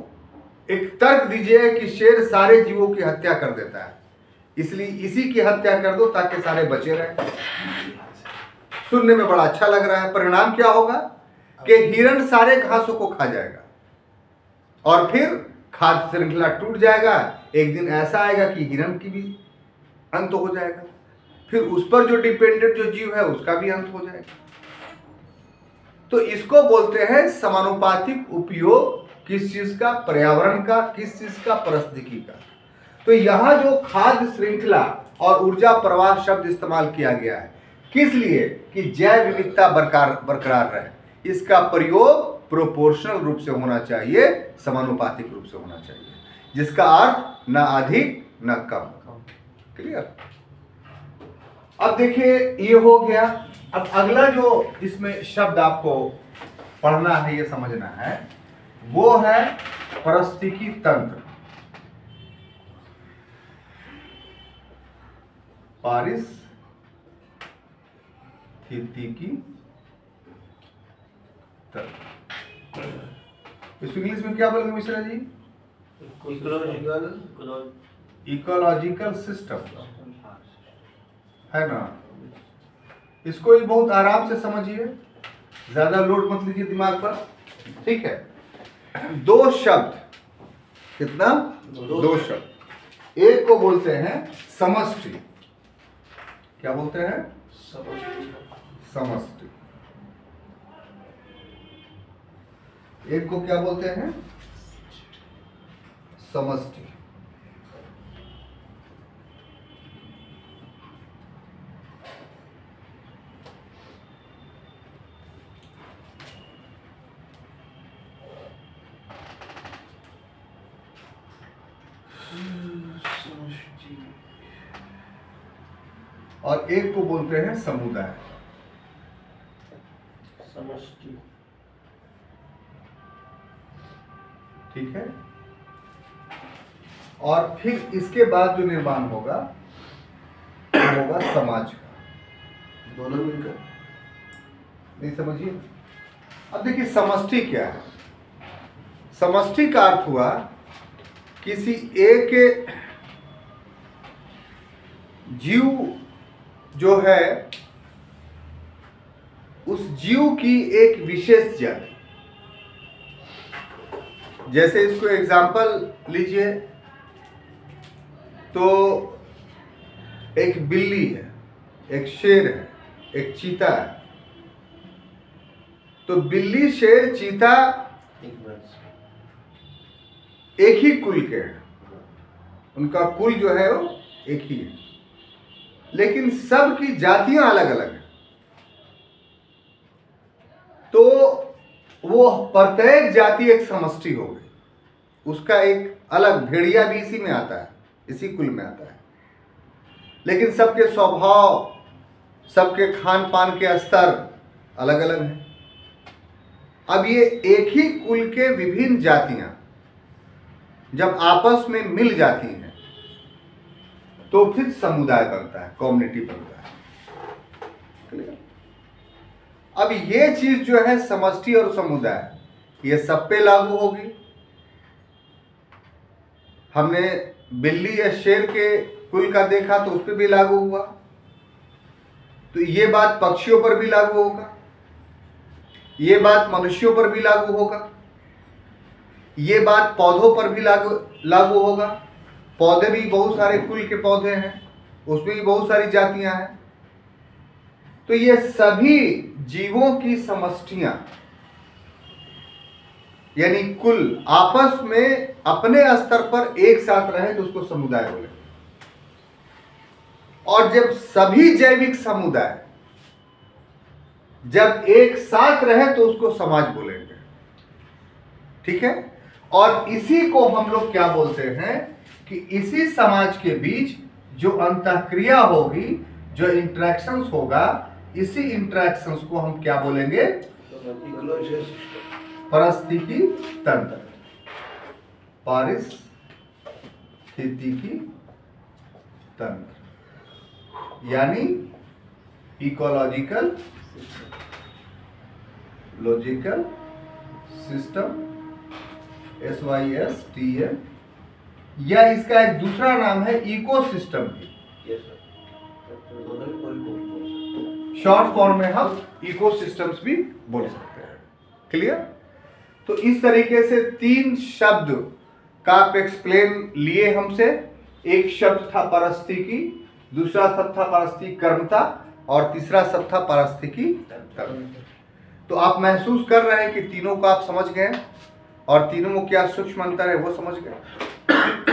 एक तर्क दीजिए कि शेर सारे जीवों की हत्या कर देता है, इसलिए इसी की हत्या कर दो ताकि सारे बचे रहें। सुनने में बड़ा अच्छा लग रहा है, परिणाम क्या होगा कि हिरण सारे घासों को खा जाएगा और फिर खाद्य श्रृंखला टूट जाएगा। एक दिन ऐसा आएगा कि हिरण की भी अंत हो जाएगा, फिर उस पर जो डिपेंडेंट जो जीव है उसका भी अंत हो जाएगा। तो इसको बोलते हैं समानुपातिक उपयोग, किस चीज का? पर्यावरण का, किस चीज का? पारिस्थितिकी का। तो यहां जो खाद्य श्रृंखला और ऊर्जा प्रवाह शब्द इस्तेमाल किया गया है, किस लिए? कि जैव विविधता बरकरार रहे। इसका प्रयोग प्रोपोर्शनल रूप से होना चाहिए, समानुपातिक रूप से होना चाहिए, जिसका अर्थ न अधिक न कम। क्लियर? अब देखिए, ये हो गया। अब अगला जो इसमें शब्द आपको पढ़ना है, ये समझना है, वो है पारिस्थितिकी तंत्र। पारिस्थितिकी तंत्र, इस इंग्लिश में क्या बोलेंगे मिश्रा जी? इकोलॉजिकल सिस्टम है ना। इसको ही बहुत आराम से समझिए, ज्यादा लोड मत लीजिए दिमाग पर, ठीक है। दो शब्द, कितना? दो शब्द। एक को बोलते हैं समष्टि। क्या बोलते हैं? समष्टि। एक को क्या बोलते हैं? समष्टि। और एक को बोलते हैं समुदाय। समष्टि। ठीक है। और फिर इसके बाद जो निर्माण होगा वो होगा समाज का। दोनों मिलकर, नहीं समझिए। अब देखिए समष्टि क्या है। समष्टि का अर्थ हुआ किसी एक जीव जो है, उस जीव की एक विशेष जाति। जैसे इसको एग्जाम्पल लीजिए तो एक बिल्ली है, एक शेर है, एक चीता है। तो बिल्ली, शेर, चीता एक ही कुल के हैं, उनका कुल जो है वो एक ही है, लेकिन सबकी जातियां अलग अलग हैं। तो वो प्रत्येक जाति एक समष्टि हो गई, उसका एक अलग, भेड़िया भी इसी में आता है, इसी कुल में आता है, लेकिन सबके स्वभाव, सबके खान पान के स्तर अलग अलग हैं। अब ये एक ही कुल के विभिन्न जातियां जब आपस में मिल जाती हैं तो फिर समुदाय बनता है, कम्युनिटी बनता है। अब ये चीज जो है समष्टि और समुदाय, ये सब पे लागू होगी। हमने बिल्ली या शेर के कुल का देखा तो उस पर भी लागू हुआ, तो ये बात पक्षियों पर भी लागू होगा, ये बात मनुष्यों पर भी लागू होगा, ये बात पौधों पर भी लागू होगा। पौधे भी बहुत सारे कुल के पौधे हैं, उसमें भी बहुत सारी जातियां हैं। तो ये सभी जीवों की समष्टियां यानी कुल आपस में अपने स्तर पर एक साथ रहे तो उसको समुदाय बोले। और जब सभी जैविक समुदाय जब एक साथ रहे तो उसको समाज बोलेंगे, ठीक है। और इसी को हम लोग क्या बोलते हैं कि इसी समाज के बीच जो अंतःक्रिया होगी, जो इंटरेक्शंस होगा, इसी इंटरेक्शंस को हम क्या बोलेंगे? पारिस्थितिकी तंत्र, पारिस्थितिकी तंत्र यानी इकोलॉजिकल लॉजिकल सिस्टम, SYSTM, या इसका एक दूसरा नाम है इकोसिस्टम भी। शॉर्ट फॉर्म में हम इकोसिस्टम्स भी बोल सकते हैं। क्लियर? तो इस तरीके से 3 शब्द का आप एक्सप्लेन लिए हमसे। एक शब्द था पारिस्थितिकी, दूसरा शब्द था पारिस्थितिक कर्मता, और तीसरा शब्द था पारिस्थितिकी तंत्र। तो आप महसूस कर रहे हैं कि तीनों को आप समझ गए और तीनों में क्या सूक्ष्म अंतर है वो समझ गए।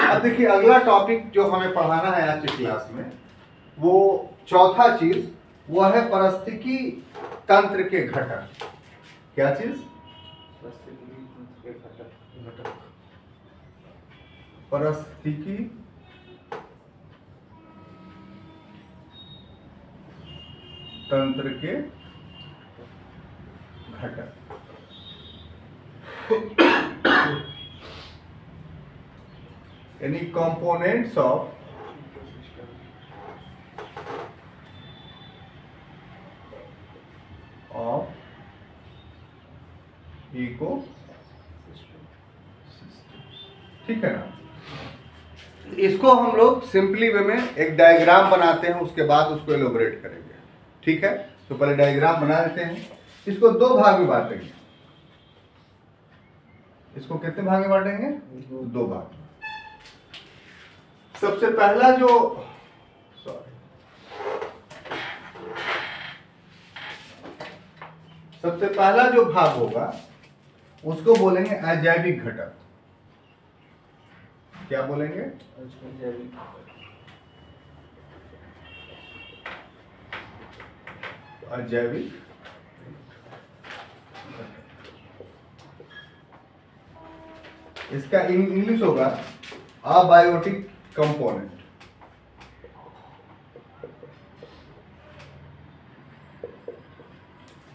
अब देखिए अगला टॉपिक जो हमें पढ़ाना है आज की क्लास में, वो चौथा चीज वो है पारिस्थितिकी तंत्र के घटक। क्या चीज? पारिस्थितिकी तंत्र के घटक। यानी कंपोनेंट्स ऑफ इको, ठीक है ना। इसको हम लोग सिंपली वे में एक डायग्राम बनाते हैं, उसके बाद उसको एलोबरेट करेंगे, ठीक है। तो पहले डायग्राम बना देते हैं। इसको 2 भाग में बांटेंगे। इसको कितने भाग में बांटेंगे? 2 भाग। सबसे पहला जो भाग होगा उसको बोलेंगे अजैविक घटक। क्या बोलेंगे? अजैविक। इसका इंग्लिश होगा अबायोटिक कंपोनेंट।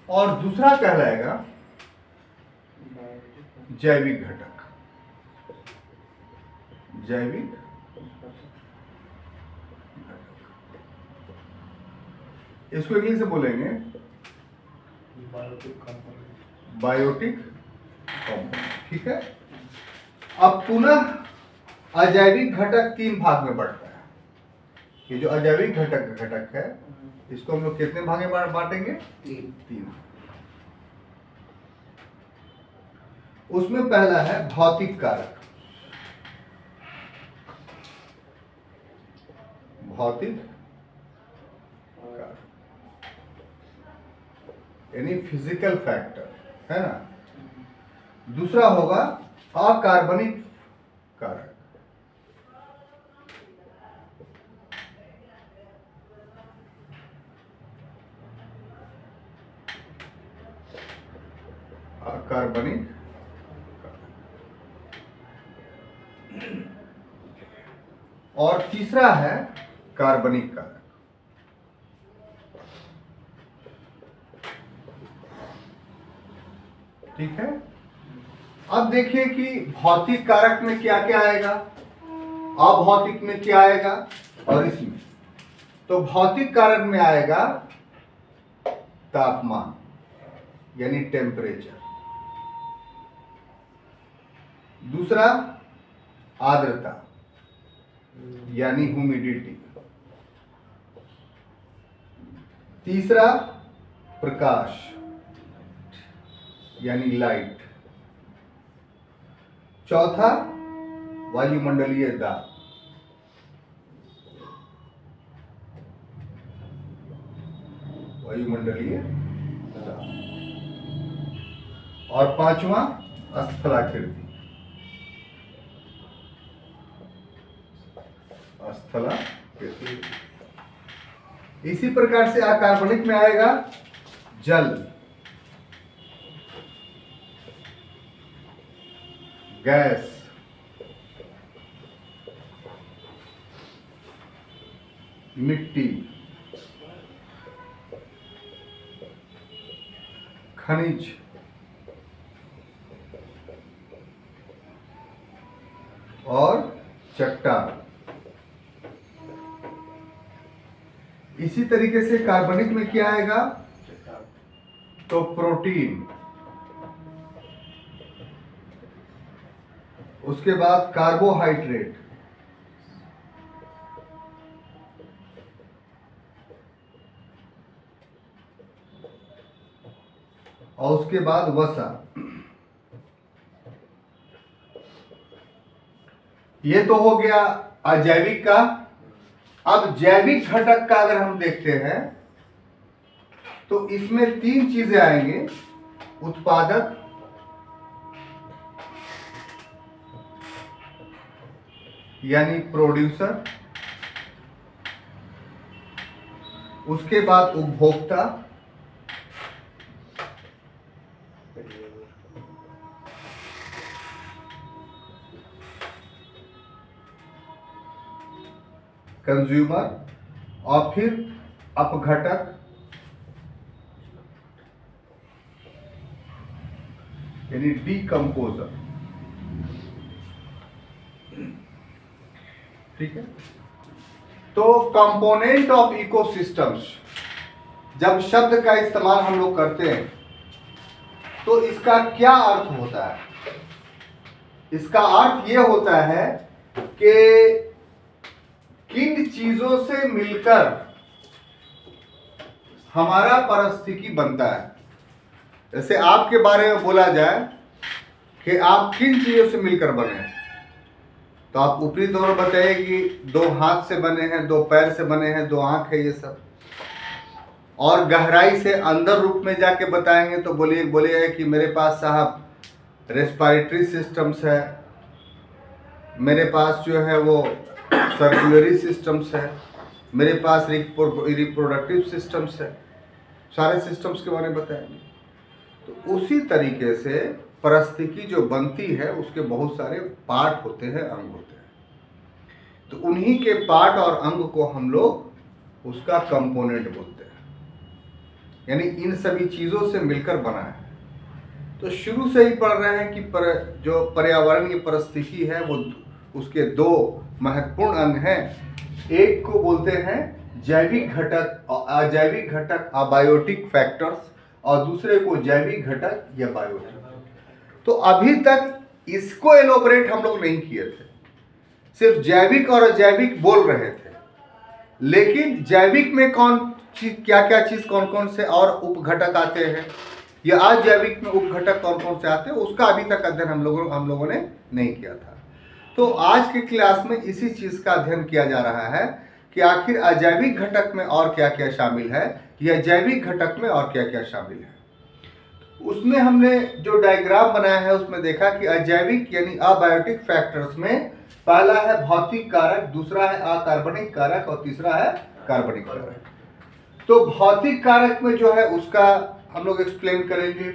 और दूसरा कहलाएगा जैविक घटक। जैविक घटक, इसको इंग्लिश से बोलेंगे बायोटिक कंपोनेंट, ठीक है। अब पुनः अजैविक घटक 3 भाग में बढ़ता है। ये जो अजैविक घटक है, इसको हम लोग कितने भाग में बांटेंगे? 3। उसमें पहला है भौतिक कारक। भौतिक कारक यानी फिजिकल फैक्टर, है ना। दूसरा होगा अकार्बनिक कारक। अकार्बनिक, और तीसरा है कार्बनिक कारक। ठीक है। अब देखिए कि भौतिक कारक में क्या क्या आएगा, अभौतिक में क्या आएगा और इसमें। तो भौतिक कारक में आएगा तापमान यानी टेम्परेचर, दूसरा आर्द्रता यानी ह्यूमिडिटी, तीसरा प्रकाश यानी लाइट, चौथा वायुमंडलीय दाब, वायुमंडलीय दाब, और पांचवा स्थलाकृति, स्थलाकृति। इसी प्रकार से अकार्बनिक में आएगा जल, गैस, मिट्टी, खनिज, और चट्टान। इसी तरीके से कार्बनिक में क्या आएगा? तो प्रोटीन, उसके बाद कार्बोहाइड्रेट, और उसके बाद वसा। ये तो हो गया अजैविक का। अब जैविक घटक का अगर हम देखते हैं तो इसमें 3 चीजें आएंगे: उत्पादक, यानी प्रोड्यूसर, उसके बाद उपभोक्ता, कंज्यूमर, और फिर अपघटक, यानी डीकंपोजर। ठीक है। तो कंपोनेंट ऑफ इकोसिस्टम्स, जब शब्द का इस्तेमाल हम लोग करते हैं तो इसका क्या अर्थ होता है? इसका अर्थ यह होता है कि किन चीजों से मिलकर हमारा पारिस्थितिकी बनता है। जैसे आपके बारे में बोला जाए कि आप किन चीजों से मिलकर बने हैं, तो आप ऊपरी तौर पर बताइए कि 2 हाथ से बने हैं, 2 पैर से बने हैं, 2 आंख है, ये सब। और गहराई से अंदर रूप में जाके बताएंगे तो बोलिए कि मेरे पास साहब रेस्पिरेटरी सिस्टम्स है, मेरे पास जो है वो सर्कुलरी सिस्टम्स है, मेरे पास रिप्रोडक्टिव सिस्टम्स है, सारे सिस्टम्स के बारे में बताएंगे। तो उसी तरीके से पारिस्थितिकी जो बनती है उसके बहुत सारे पार्ट होते हैं, अंग होते हैं। तो उन्हीं के पार्ट और अंग को हम लोग उसका कंपोनेंट बोलते हैं, यानी इन सभी चीज़ों से मिलकर बना है। तो शुरू से ही पढ़ रहे हैं कि जो पर्यावरण की परिस्थिति है वो उसके 2 महत्वपूर्ण अंग हैं। एक को बोलते हैं जैविक घटक और अजैविक घटक, अबायोटिक फैक्टर्स, और दूसरे को जैविक घटक या बायोटिक। तो अभी तक इसको एलोबरेट हम लोग नहीं किए थे, सिर्फ जैविक और अजैविक बोल रहे थे। लेकिन जैविक में क्या क्या चीज कौन कौन से और उपघटक आते हैं, या अजैविक में उपघटक कौन कौन से आते हैं, उसका अभी तक अध्ययन हम लोगों ने नहीं किया था। तो आज के क्लास में इसी चीज का अध्ययन किया जा रहा है कि आखिर अजैविक घटक में और क्या क्या शामिल है, या जैविक घटक में और क्या क्या शामिल है। उसमें हमने जो डायग्राम बनाया है उसमें देखा कि अजैविक यानी अबायोटिक फैक्टर्स में पहला है भौतिक कारक, दूसरा है अकार्बनिक कारक, और तीसरा है कार्बनिक कारक। तो भौतिक कारक में जो है उसका हम लोग एक्सप्लेन करेंगे,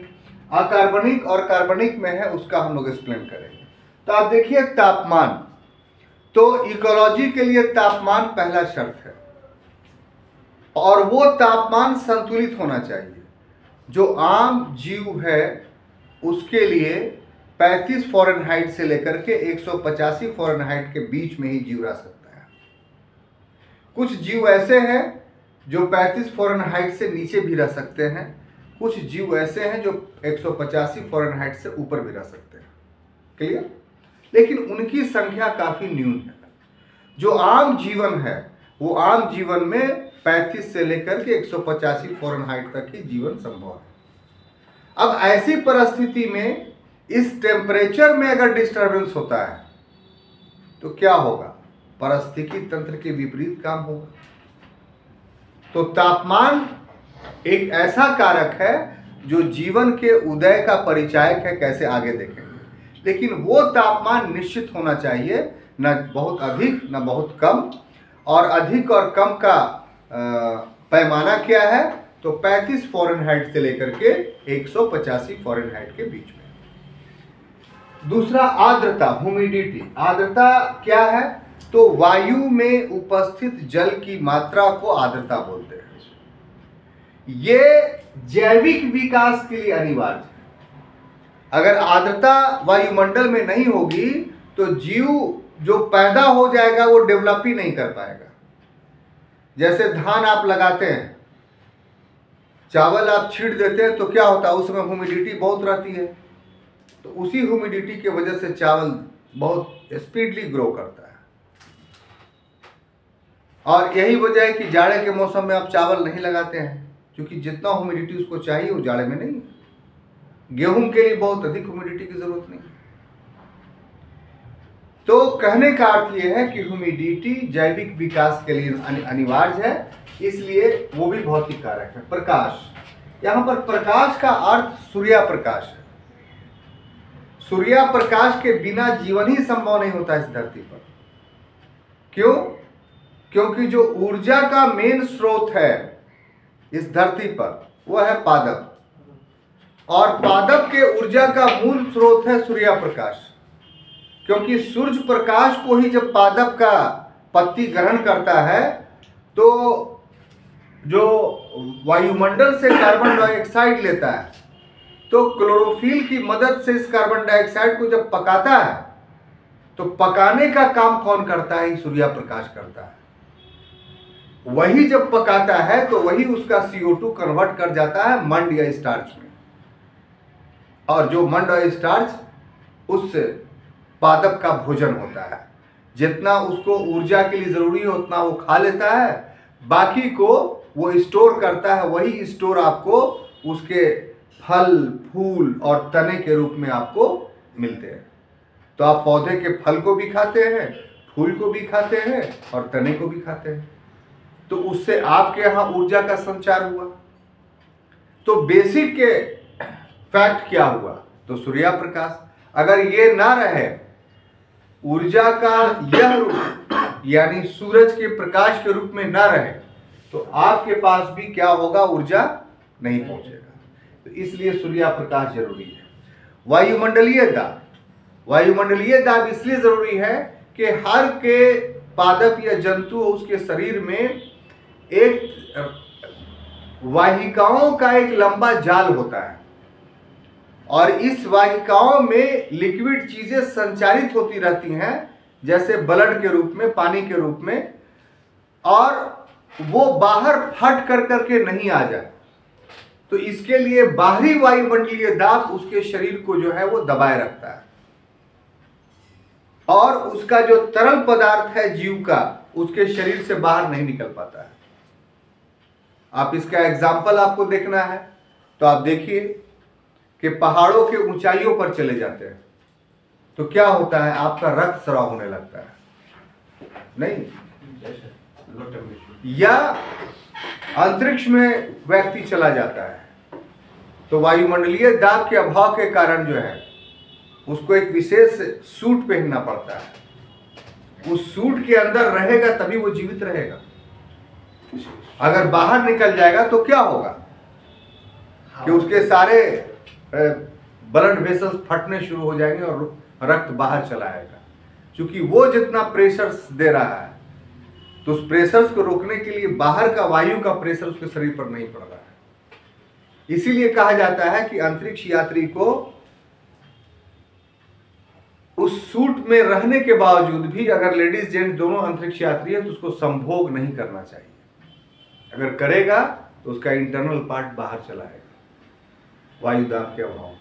अकार्बनिक और कार्बनिक में है उसका हम लोग एक्सप्लेन करेंगे। तो आप देखिए तापमान, तो इकोलॉजी के लिए तापमान पहला शर्त है, और वो तापमान संतुलित होना चाहिए। जो आम जीव है उसके लिए 35 फ़ारेनहाइट से लेकर के 185 फ़ारेनहाइट के बीच में ही जीव रह सकता है। कुछ जीव ऐसे हैं जो 35 फ़ारेनहाइट से नीचे भी रह सकते हैं, कुछ जीव ऐसे हैं जो 185 फ़ारेनहाइट से ऊपर भी रह सकते हैं। क्लियर? लेकिन उनकी संख्या काफी न्यून है। जो आम जीवन है वो आम जीवन में 35 से लेकर के 185 फ़ारेनहाइट तक ही जीवन संभव है। अब ऐसी परिस्थिति में इस टेम्परेचर में अगर डिस्टरबेंस होता है तो क्या होगा? पारिस्थितिकी तंत्र के विपरीत काम होगा। तो तापमान एक ऐसा कारक है जो जीवन के उदय का परिचायक है, कैसे आगे देखेंगे। लेकिन वो तापमान निश्चित होना चाहिए, न बहुत अधिक न बहुत कम। और अधिक और कम का पैमाना क्या है? तो 35 फ़ारेनहाइट से लेकर के 185 फ़ारेनहाइट के बीच में। दूसरा आर्द्रता, ह्यूमिडिटी। आर्द्रता क्या है? तो वायु में उपस्थित जल की मात्रा को आर्द्रता बोलते हैं। ये जैविक विकास के लिए अनिवार्य है। अगर आर्द्रता वायुमंडल में नहीं होगी तो जीव जो पैदा हो जाएगा वो डेवलप ही नहीं कर पाएगा। जैसे धान आप लगाते हैं, चावल आप छींट देते हैं, तो क्या होता है? उस समय ह्यूमिडिटी बहुत रहती है, तो उसी ह्यूमिडिटी की वजह से चावल बहुत स्पीडली ग्रो करता है। और यही वजह है कि जाड़े के मौसम में आप चावल नहीं लगाते हैं, क्योंकि जितना ह्यूमिडिटी उसको चाहिए वो जाड़े में नहीं है। गेहूं के लिए बहुत अधिक ह्यूमिडिटी की जरूरत नहीं है। तो कहने का अर्थ यह है कि ह्यूमिडिटी जैविक विकास के लिए अनिवार्य है, इसलिए वो भी भौतिक कारक है। प्रकाश, यहां पर प्रकाश का अर्थ सूर्य प्रकाश है। सूर्य प्रकाश के बिना जीवन ही संभव नहीं होता इस धरती पर। क्यों? क्योंकि जो ऊर्जा का मेन स्रोत है इस धरती पर वो है पादप, और पादप के ऊर्जा का मूल स्रोत है सूर्य प्रकाश। क्योंकि सूर्य प्रकाश को ही जब पादप का पत्ती ग्रहण करता है तो जो वायुमंडल से कार्बन डाइऑक्साइड लेता है, तो क्लोरोफिल की मदद से इस कार्बन डाइऑक्साइड को जब पकाता है तो पकाने का काम कौन करता है? सूर्य प्रकाश करता है। वही जब पकाता है तो वही उसका CO2 कन्वर्ट कर जाता है मंड या स्टार्च में, और जो मंड और स्टार्च उस पादप का भोजन होता है। जितना उसको ऊर्जा के लिए जरूरी है उतना वो खा लेता है, बाकी को वो स्टोर करता है। वही स्टोर आपको उसके फल, फूल और तने के रूप में आपको मिलते हैं। तो आप पौधे के फल को भी खाते हैं, फूल को भी खाते हैं और तने को भी खाते हैं, तो उससे आपके यहाँ ऊर्जा का संचार हुआ। तो बेसिक के फैक्ट क्या हुआ? तो सूर्य प्रकाश। अगर ये ना रहे, ऊर्जा का यह रूप यानी सूरज के प्रकाश के रूप में ना रहे, तो आपके पास भी क्या होगा? ऊर्जा नहीं पहुंचेगा। तो इसलिए सूर्य प्रकाश जरूरी है। वायुमंडलीय दाब, वायुमंडलीय दाब इसलिए जरूरी है कि हर के पादप या जंतु उसके शरीर में एक वाहिकाओं का एक लंबा जाल होता है, और इस वाहिकाओं में लिक्विड चीजें संचारित होती रहती हैं, जैसे ब्लड के रूप में, पानी के रूप में, और वो बाहर फट कर करके नहीं आ जाए। तो इसके लिए बाहरी वायुमंडलीय दाब उसके शरीर को जो है वो दबाए रखता है, और उसका जो तरल पदार्थ है जीव का, उसके शरीर से बाहर नहीं निकल पाता है। आप इसका एग्जाम्पल आपको देखना है तो आप देखिए कि पहाड़ों के ऊंचाइयों पर चले जाते हैं तो क्या होता है? आपका रक्त स्राव होने लगता है, नहीं? या अंतरिक्ष में व्यक्ति चला जाता है तो वायुमंडलीय दाब के अभाव के कारण जो है उसको एक विशेष सूट पहनना पड़ता है। उस सूट के अंदर रहेगा तभी वो जीवित रहेगा। अगर बाहर निकल जाएगा तो क्या होगा कि उसके सारे ब्लड वेसल्स फटने शुरू हो जाएंगे और रक्त बाहर चला आएगा। क्योंकि वो जितना प्रेशर दे रहा है तो उस प्रेशर को रोकने के लिए बाहर का वायु का प्रेशर उसके शरीर पर नहीं पड़ रहा है। इसीलिए कहा जाता है कि अंतरिक्ष यात्री को उस सूट में रहने के बावजूद भी, अगर लेडीज जेंट्स दोनों अंतरिक्ष यात्री है, तो उसको संभोग नहीं करना चाहिए। अगर करेगा तो उसका इंटरनल पार्ट बाहर चला आएगा वायुदाब के अभाव में।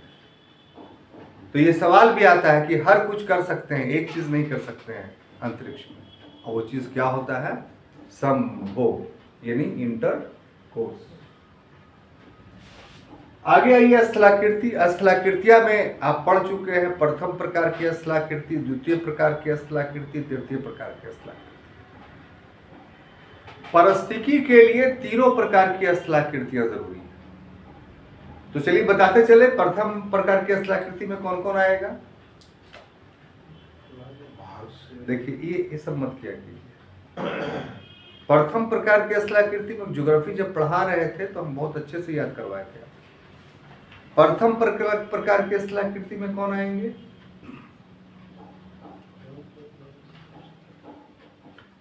तो ये सवाल भी आता है कि हर कुछ कर सकते हैं, एक चीज नहीं कर सकते हैं अंतरिक्ष में, और वो चीज क्या होता है? संभोग यानी इंटरकोर्स। आगे आइए स्थलाकृति। स्थलाकृतियां में आप पढ़ चुके हैं, प्रथम प्रकार की स्थलाकृति, द्वितीय प्रकार की स्थलाकृति, तृतीय प्रकार की स्थलाकृति। पारिस्थितिकी के लिए तीनों प्रकार की स्थलाकृतियां जरूरी है। तो चलिए बताते चले, प्रथम प्रकार की स्थलाकृति में कौन कौन आएगा? देखिए ये सब मत किया कीजिए। प्रथम प्रकार के स्थलाकृति में ज्योग्राफी जब पढ़ा रहे थे तो हम बहुत अच्छे से याद करवाए थे। प्रथम प्रकार के स्थलाकृति में कौन आएंगे?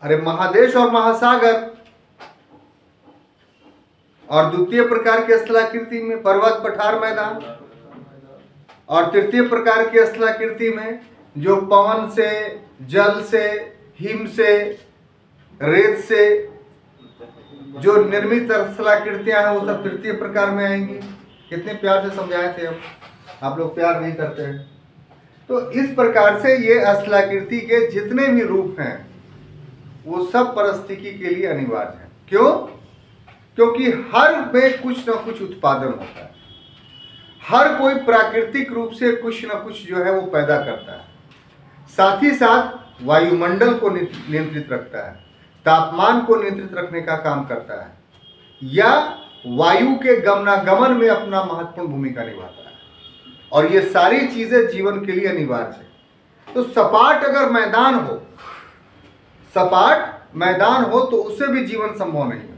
अरे महादेश और महासागर। और द्वितीय प्रकार के स्थलाकृति में पर्वत, पठार, मैदान। और तृतीय प्रकार के स्थलाकृति में जो पवन से, जल से, हिम से, रेत से जो निर्मित स्थलाकृतियां हैं वो सब तृतीय प्रकार में आएंगी। कितने प्यार से समझाए थे हम, आप लोग प्यार नहीं करते हैं। तो इस प्रकार से ये स्थलाकृति के जितने भी रूप हैं वो सब पारिस्थितिकी के लिए अनिवार्य है। क्यों? क्योंकि हर में कुछ ना कुछ उत्पादन होता है, हर कोई प्राकृतिक रूप से कुछ ना कुछ जो है वो पैदा करता है। साथ ही साथ वायुमंडल को नियंत्रित रखता है, तापमान को नियंत्रित रखने का काम करता है, या वायु के गमनागमन में अपना महत्वपूर्ण भूमिका निभाता है। और ये सारी चीजें जीवन के लिए अनिवार्य है। तो सपाट अगर मैदान हो, सपाट मैदान हो तो उससे भी जीवन संभव नहीं है।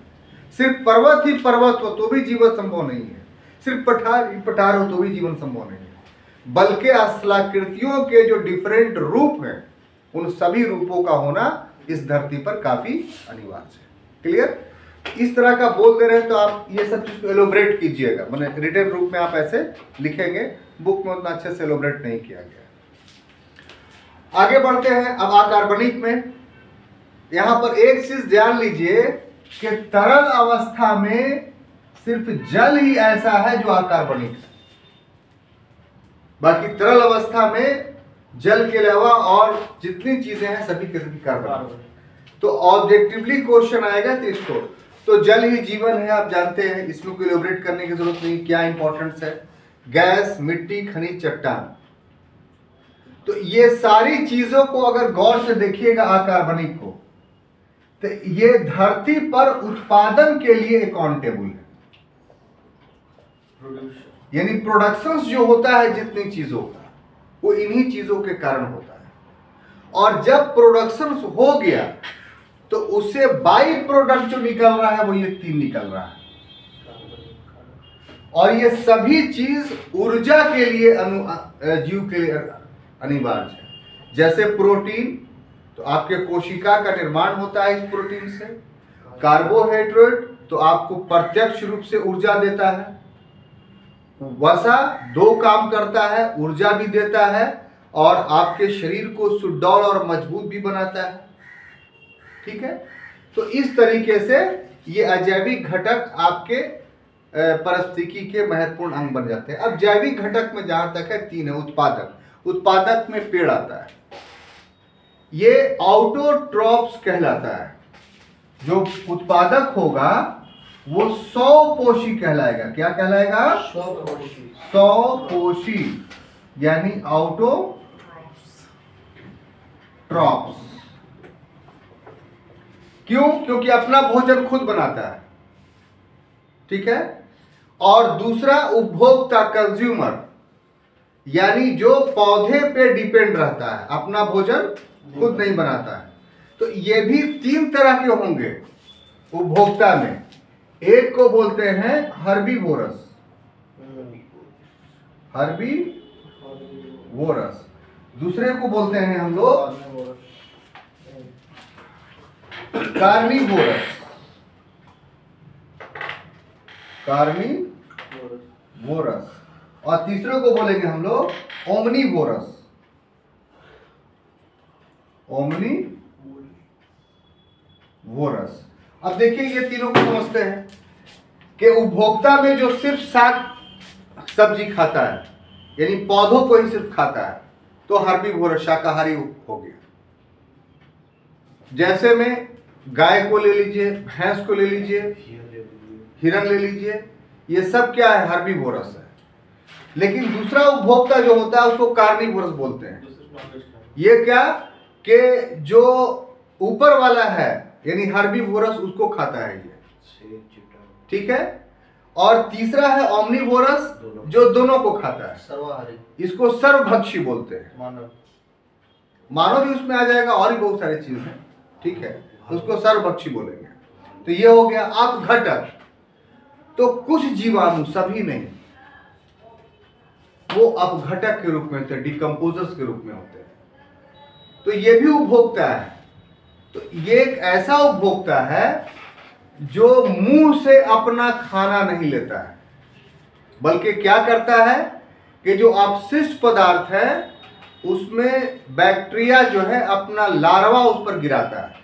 सिर्फ पर्वत ही पर्वत हो तो भी जीवन संभव नहीं है। सिर्फ पठार ही पठार हो तो भी जीवन संभव नहीं है। बल्कि स्थलाकृतियों के जो डिफरेंट रूप हैं उन सभी रूपों का होना इस धरती पर काफी अनिवार्य है। क्लियर? इस तरह का बोल दे रहे हैं तो आप ये सब चीज को एलोबरेट कीजिएगा, मैंने रिटन रूप में आप ऐसे लिखेंगे, बुक में उतना अच्छे से एलोबरेट नहीं किया गया। आगे बढ़ते हैं अब अकार्बनिक में। यहां पर एक चीज ध्यान लीजिए कि तरल अवस्था में सिर्फ जल ही ऐसा है जो अकार्बनिक है, बाकी तरल अवस्था में जल के अलावा और जितनी चीजें हैं सभी के सभी कार्बनिक। तो ऑब्जेक्टिवली क्वेश्चन आएगा तो इसको, तो जल ही जीवन है, आप जानते हैं, इसमें कोई एलोबरेट करने की जरूरत नहीं, क्या इंपॉर्टेंस है। गैस, मिट्टी, खनिज, चट्टान, तो ये सारी चीजों को अगर गौर से देखिएगा अकार्बनिक को, तो ये धरती पर उत्पादन के लिए अकाउंटेबल है। यानी प्रोडक्शंस जो होता है जितनी चीजों का वो इन्हीं चीजों के कारण होता है। और जब प्रोडक्शंस हो गया तो उससे बाई प्रोडक्ट जो निकल रहा है वो ये 3 निकल रहा है। और ये सभी चीज ऊर्जा के लिए जीव के लिए अनिवार्य है। जैसे प्रोटीन, तो आपके कोशिका का निर्माण होता है इस प्रोटीन से। कार्बोहाइड्रेट तो आपको प्रत्यक्ष रूप से ऊर्जा देता है। वसा 2 काम करता है, ऊर्जा भी देता है और आपके शरीर को सुडौल और मजबूत भी बनाता है। ठीक है? तो इस तरीके से ये अजैविक घटक आपके पारिस्थितिकी के महत्वपूर्ण अंग बन जाते हैं। अब जैविक घटक में जहां तक है 3 है। उत्पादक, उत्पादक में पेड़ आता है, ये ऑटोट्रॉप्स कहलाता है। जो उत्पादक होगा वो 100 पोषी कहलाएगा। क्या कहलाएगा? 100 पोषी, यानी ऑटोट्रॉप्स। क्यों? क्योंकि अपना भोजन खुद बनाता है। ठीक है? और दूसरा उपभोक्ता, कंज्यूमर, यानी जो पौधे पे डिपेंड रहता है, अपना भोजन खुद नहीं बनाता है। तो ये भी 3 तरह के होंगे उपभोक्ता में। एक को बोलते हैं हर्बीवोरस, हर्बीवोरस। दूसरे को बोलते हैं हम लोग कार्निवोरस, कार्निवोरस। और तीसरे को बोलेंगे हम लोग ओमनीवोरस, ओमनीवोरस। अब देखिए ये तीनों को समझते हैं कि उपभोक्ता में जो सिर्फ साग सब्जी खाता है, यानी पौधों को ही सिर्फ खाता है, तो हर्बीवोरस, शाकाहारी हो गया। जैसे में गाय को ले लीजिए, भैंस को ले लीजिए, हिरन ले लीजिए, ये सब क्या है? हर्बीवोरस है। लेकिन दूसरा उपभोक्ता जो होता है उसको कार्निवोरस बोलते हैं। ये क्या कि जो ऊपर वाला है यानी हर्बीवोरस उसको खाता है ये। ठीक है? और तीसरा है ओमनीवोरस जो दोनों को खाता है, सर्वाहारी, इसको सर्वभक्षी बोलते हैं। मानव, मानव भी उसमें आ जाएगा और भी बहुत सारी चीज है। ठीक है? उसको सर्वभक्षी बोलेंगे। तो ये हो गया अपघटक। तो कुछ जीवाणु, सभी नहीं, वो अपघटक के रूप में होते हैं, डिकम्पोजर्स के रूप में होते हैं। तो ये भी उपभोक्ता है। तो ये एक ऐसा उपभोक्ता है जो मुंह से अपना खाना नहीं लेता है, बल्कि क्या करता है कि जो अपशिष्ट पदार्थ है उसमें बैक्टीरिया जो है अपना लार्वा उस पर गिराता है,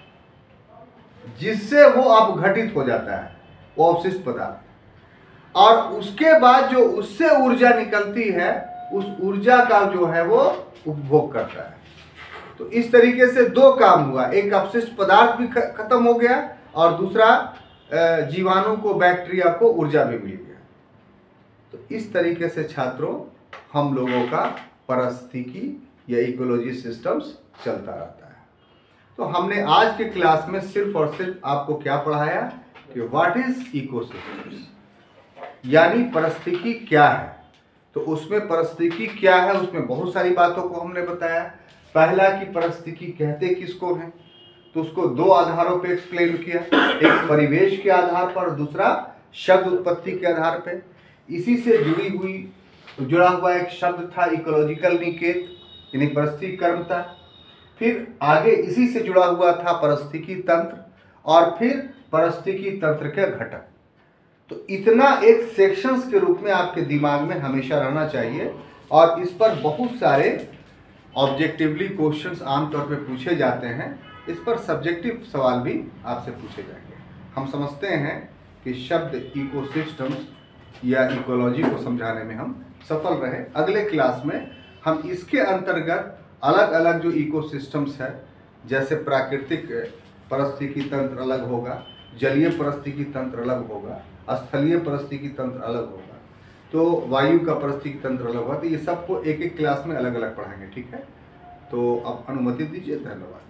जिससे वो अपघटित हो जाता है वो अपशिष्ट पदार्थ। और उसके बाद जो उससे ऊर्जा निकलती है, उस ऊर्जा का जो है वो उपभोग करता है। तो इस तरीके से दो काम हुआ, एक अपशिष्ट पदार्थ भी खत्म हो गया और दूसरा जीवाणु को, बैक्टीरिया को ऊर्जा भी मिल गया। तो इस तरीके से छात्रों हम लोगों का पारिस्थितिकी या इकोलॉजी सिस्टम्स चलता रहता है। तो हमने आज के क्लास में सिर्फ और सिर्फ आपको क्या पढ़ाया कि व्हाट इज इकोसिस्टम्स, यानी पारिस्थितिकी क्या है। तो उसमें पारिस्थितिकी क्या है, उसमें बहुत सारी बातों को हमने बताया। पहला कि पारिस्थितिकी कहते किसको हैं, तो उसको दो आधारों पे एक्सप्लेन किया, एक परिवेश के आधार पर, दूसरा शब्द उत्पत्ति के आधार पे। इसी से जुड़ा हुआ एक शब्द था इकोलॉजिकल निकेत, यानी पारिस्थितिकी कर्मता। फिर आगे इसी से जुड़ा हुआ था पारिस्थितिकी तंत्र, और फिर पारिस्थितिकी तंत्र के घटक। तो इतना एक सेक्शंस के रूप में आपके दिमाग में हमेशा रहना चाहिए, और इस पर बहुत सारे ऑब्जेक्टिवली क्वेश्चंस आमतौर पे पूछे जाते हैं। इस पर सब्जेक्टिव सवाल भी आपसे पूछे जाएंगे। हम समझते हैं कि शब्द इकोसिस्टम्स या इकोलॉजी को समझाने में हम सफल रहे। अगले क्लास में हम इसके अंतर्गत अलग अलग जो इकोसिस्टम्स है, जैसे प्राकृतिक पारिस्थितिकी तंत्र अलग होगा, जलीय पारिस्थितिकी तंत्र अलग होगा, स्थलीय पारिस्थितिकी तंत्र अलग होगा, तो वायु का पारिस्थितिकी तंत्र अलग होगा। तो ये सबको एक एक क्लास में अलग अलग पढ़ाएंगे, ठीक है। तो अब अनुमति दीजिए, धन्यवाद।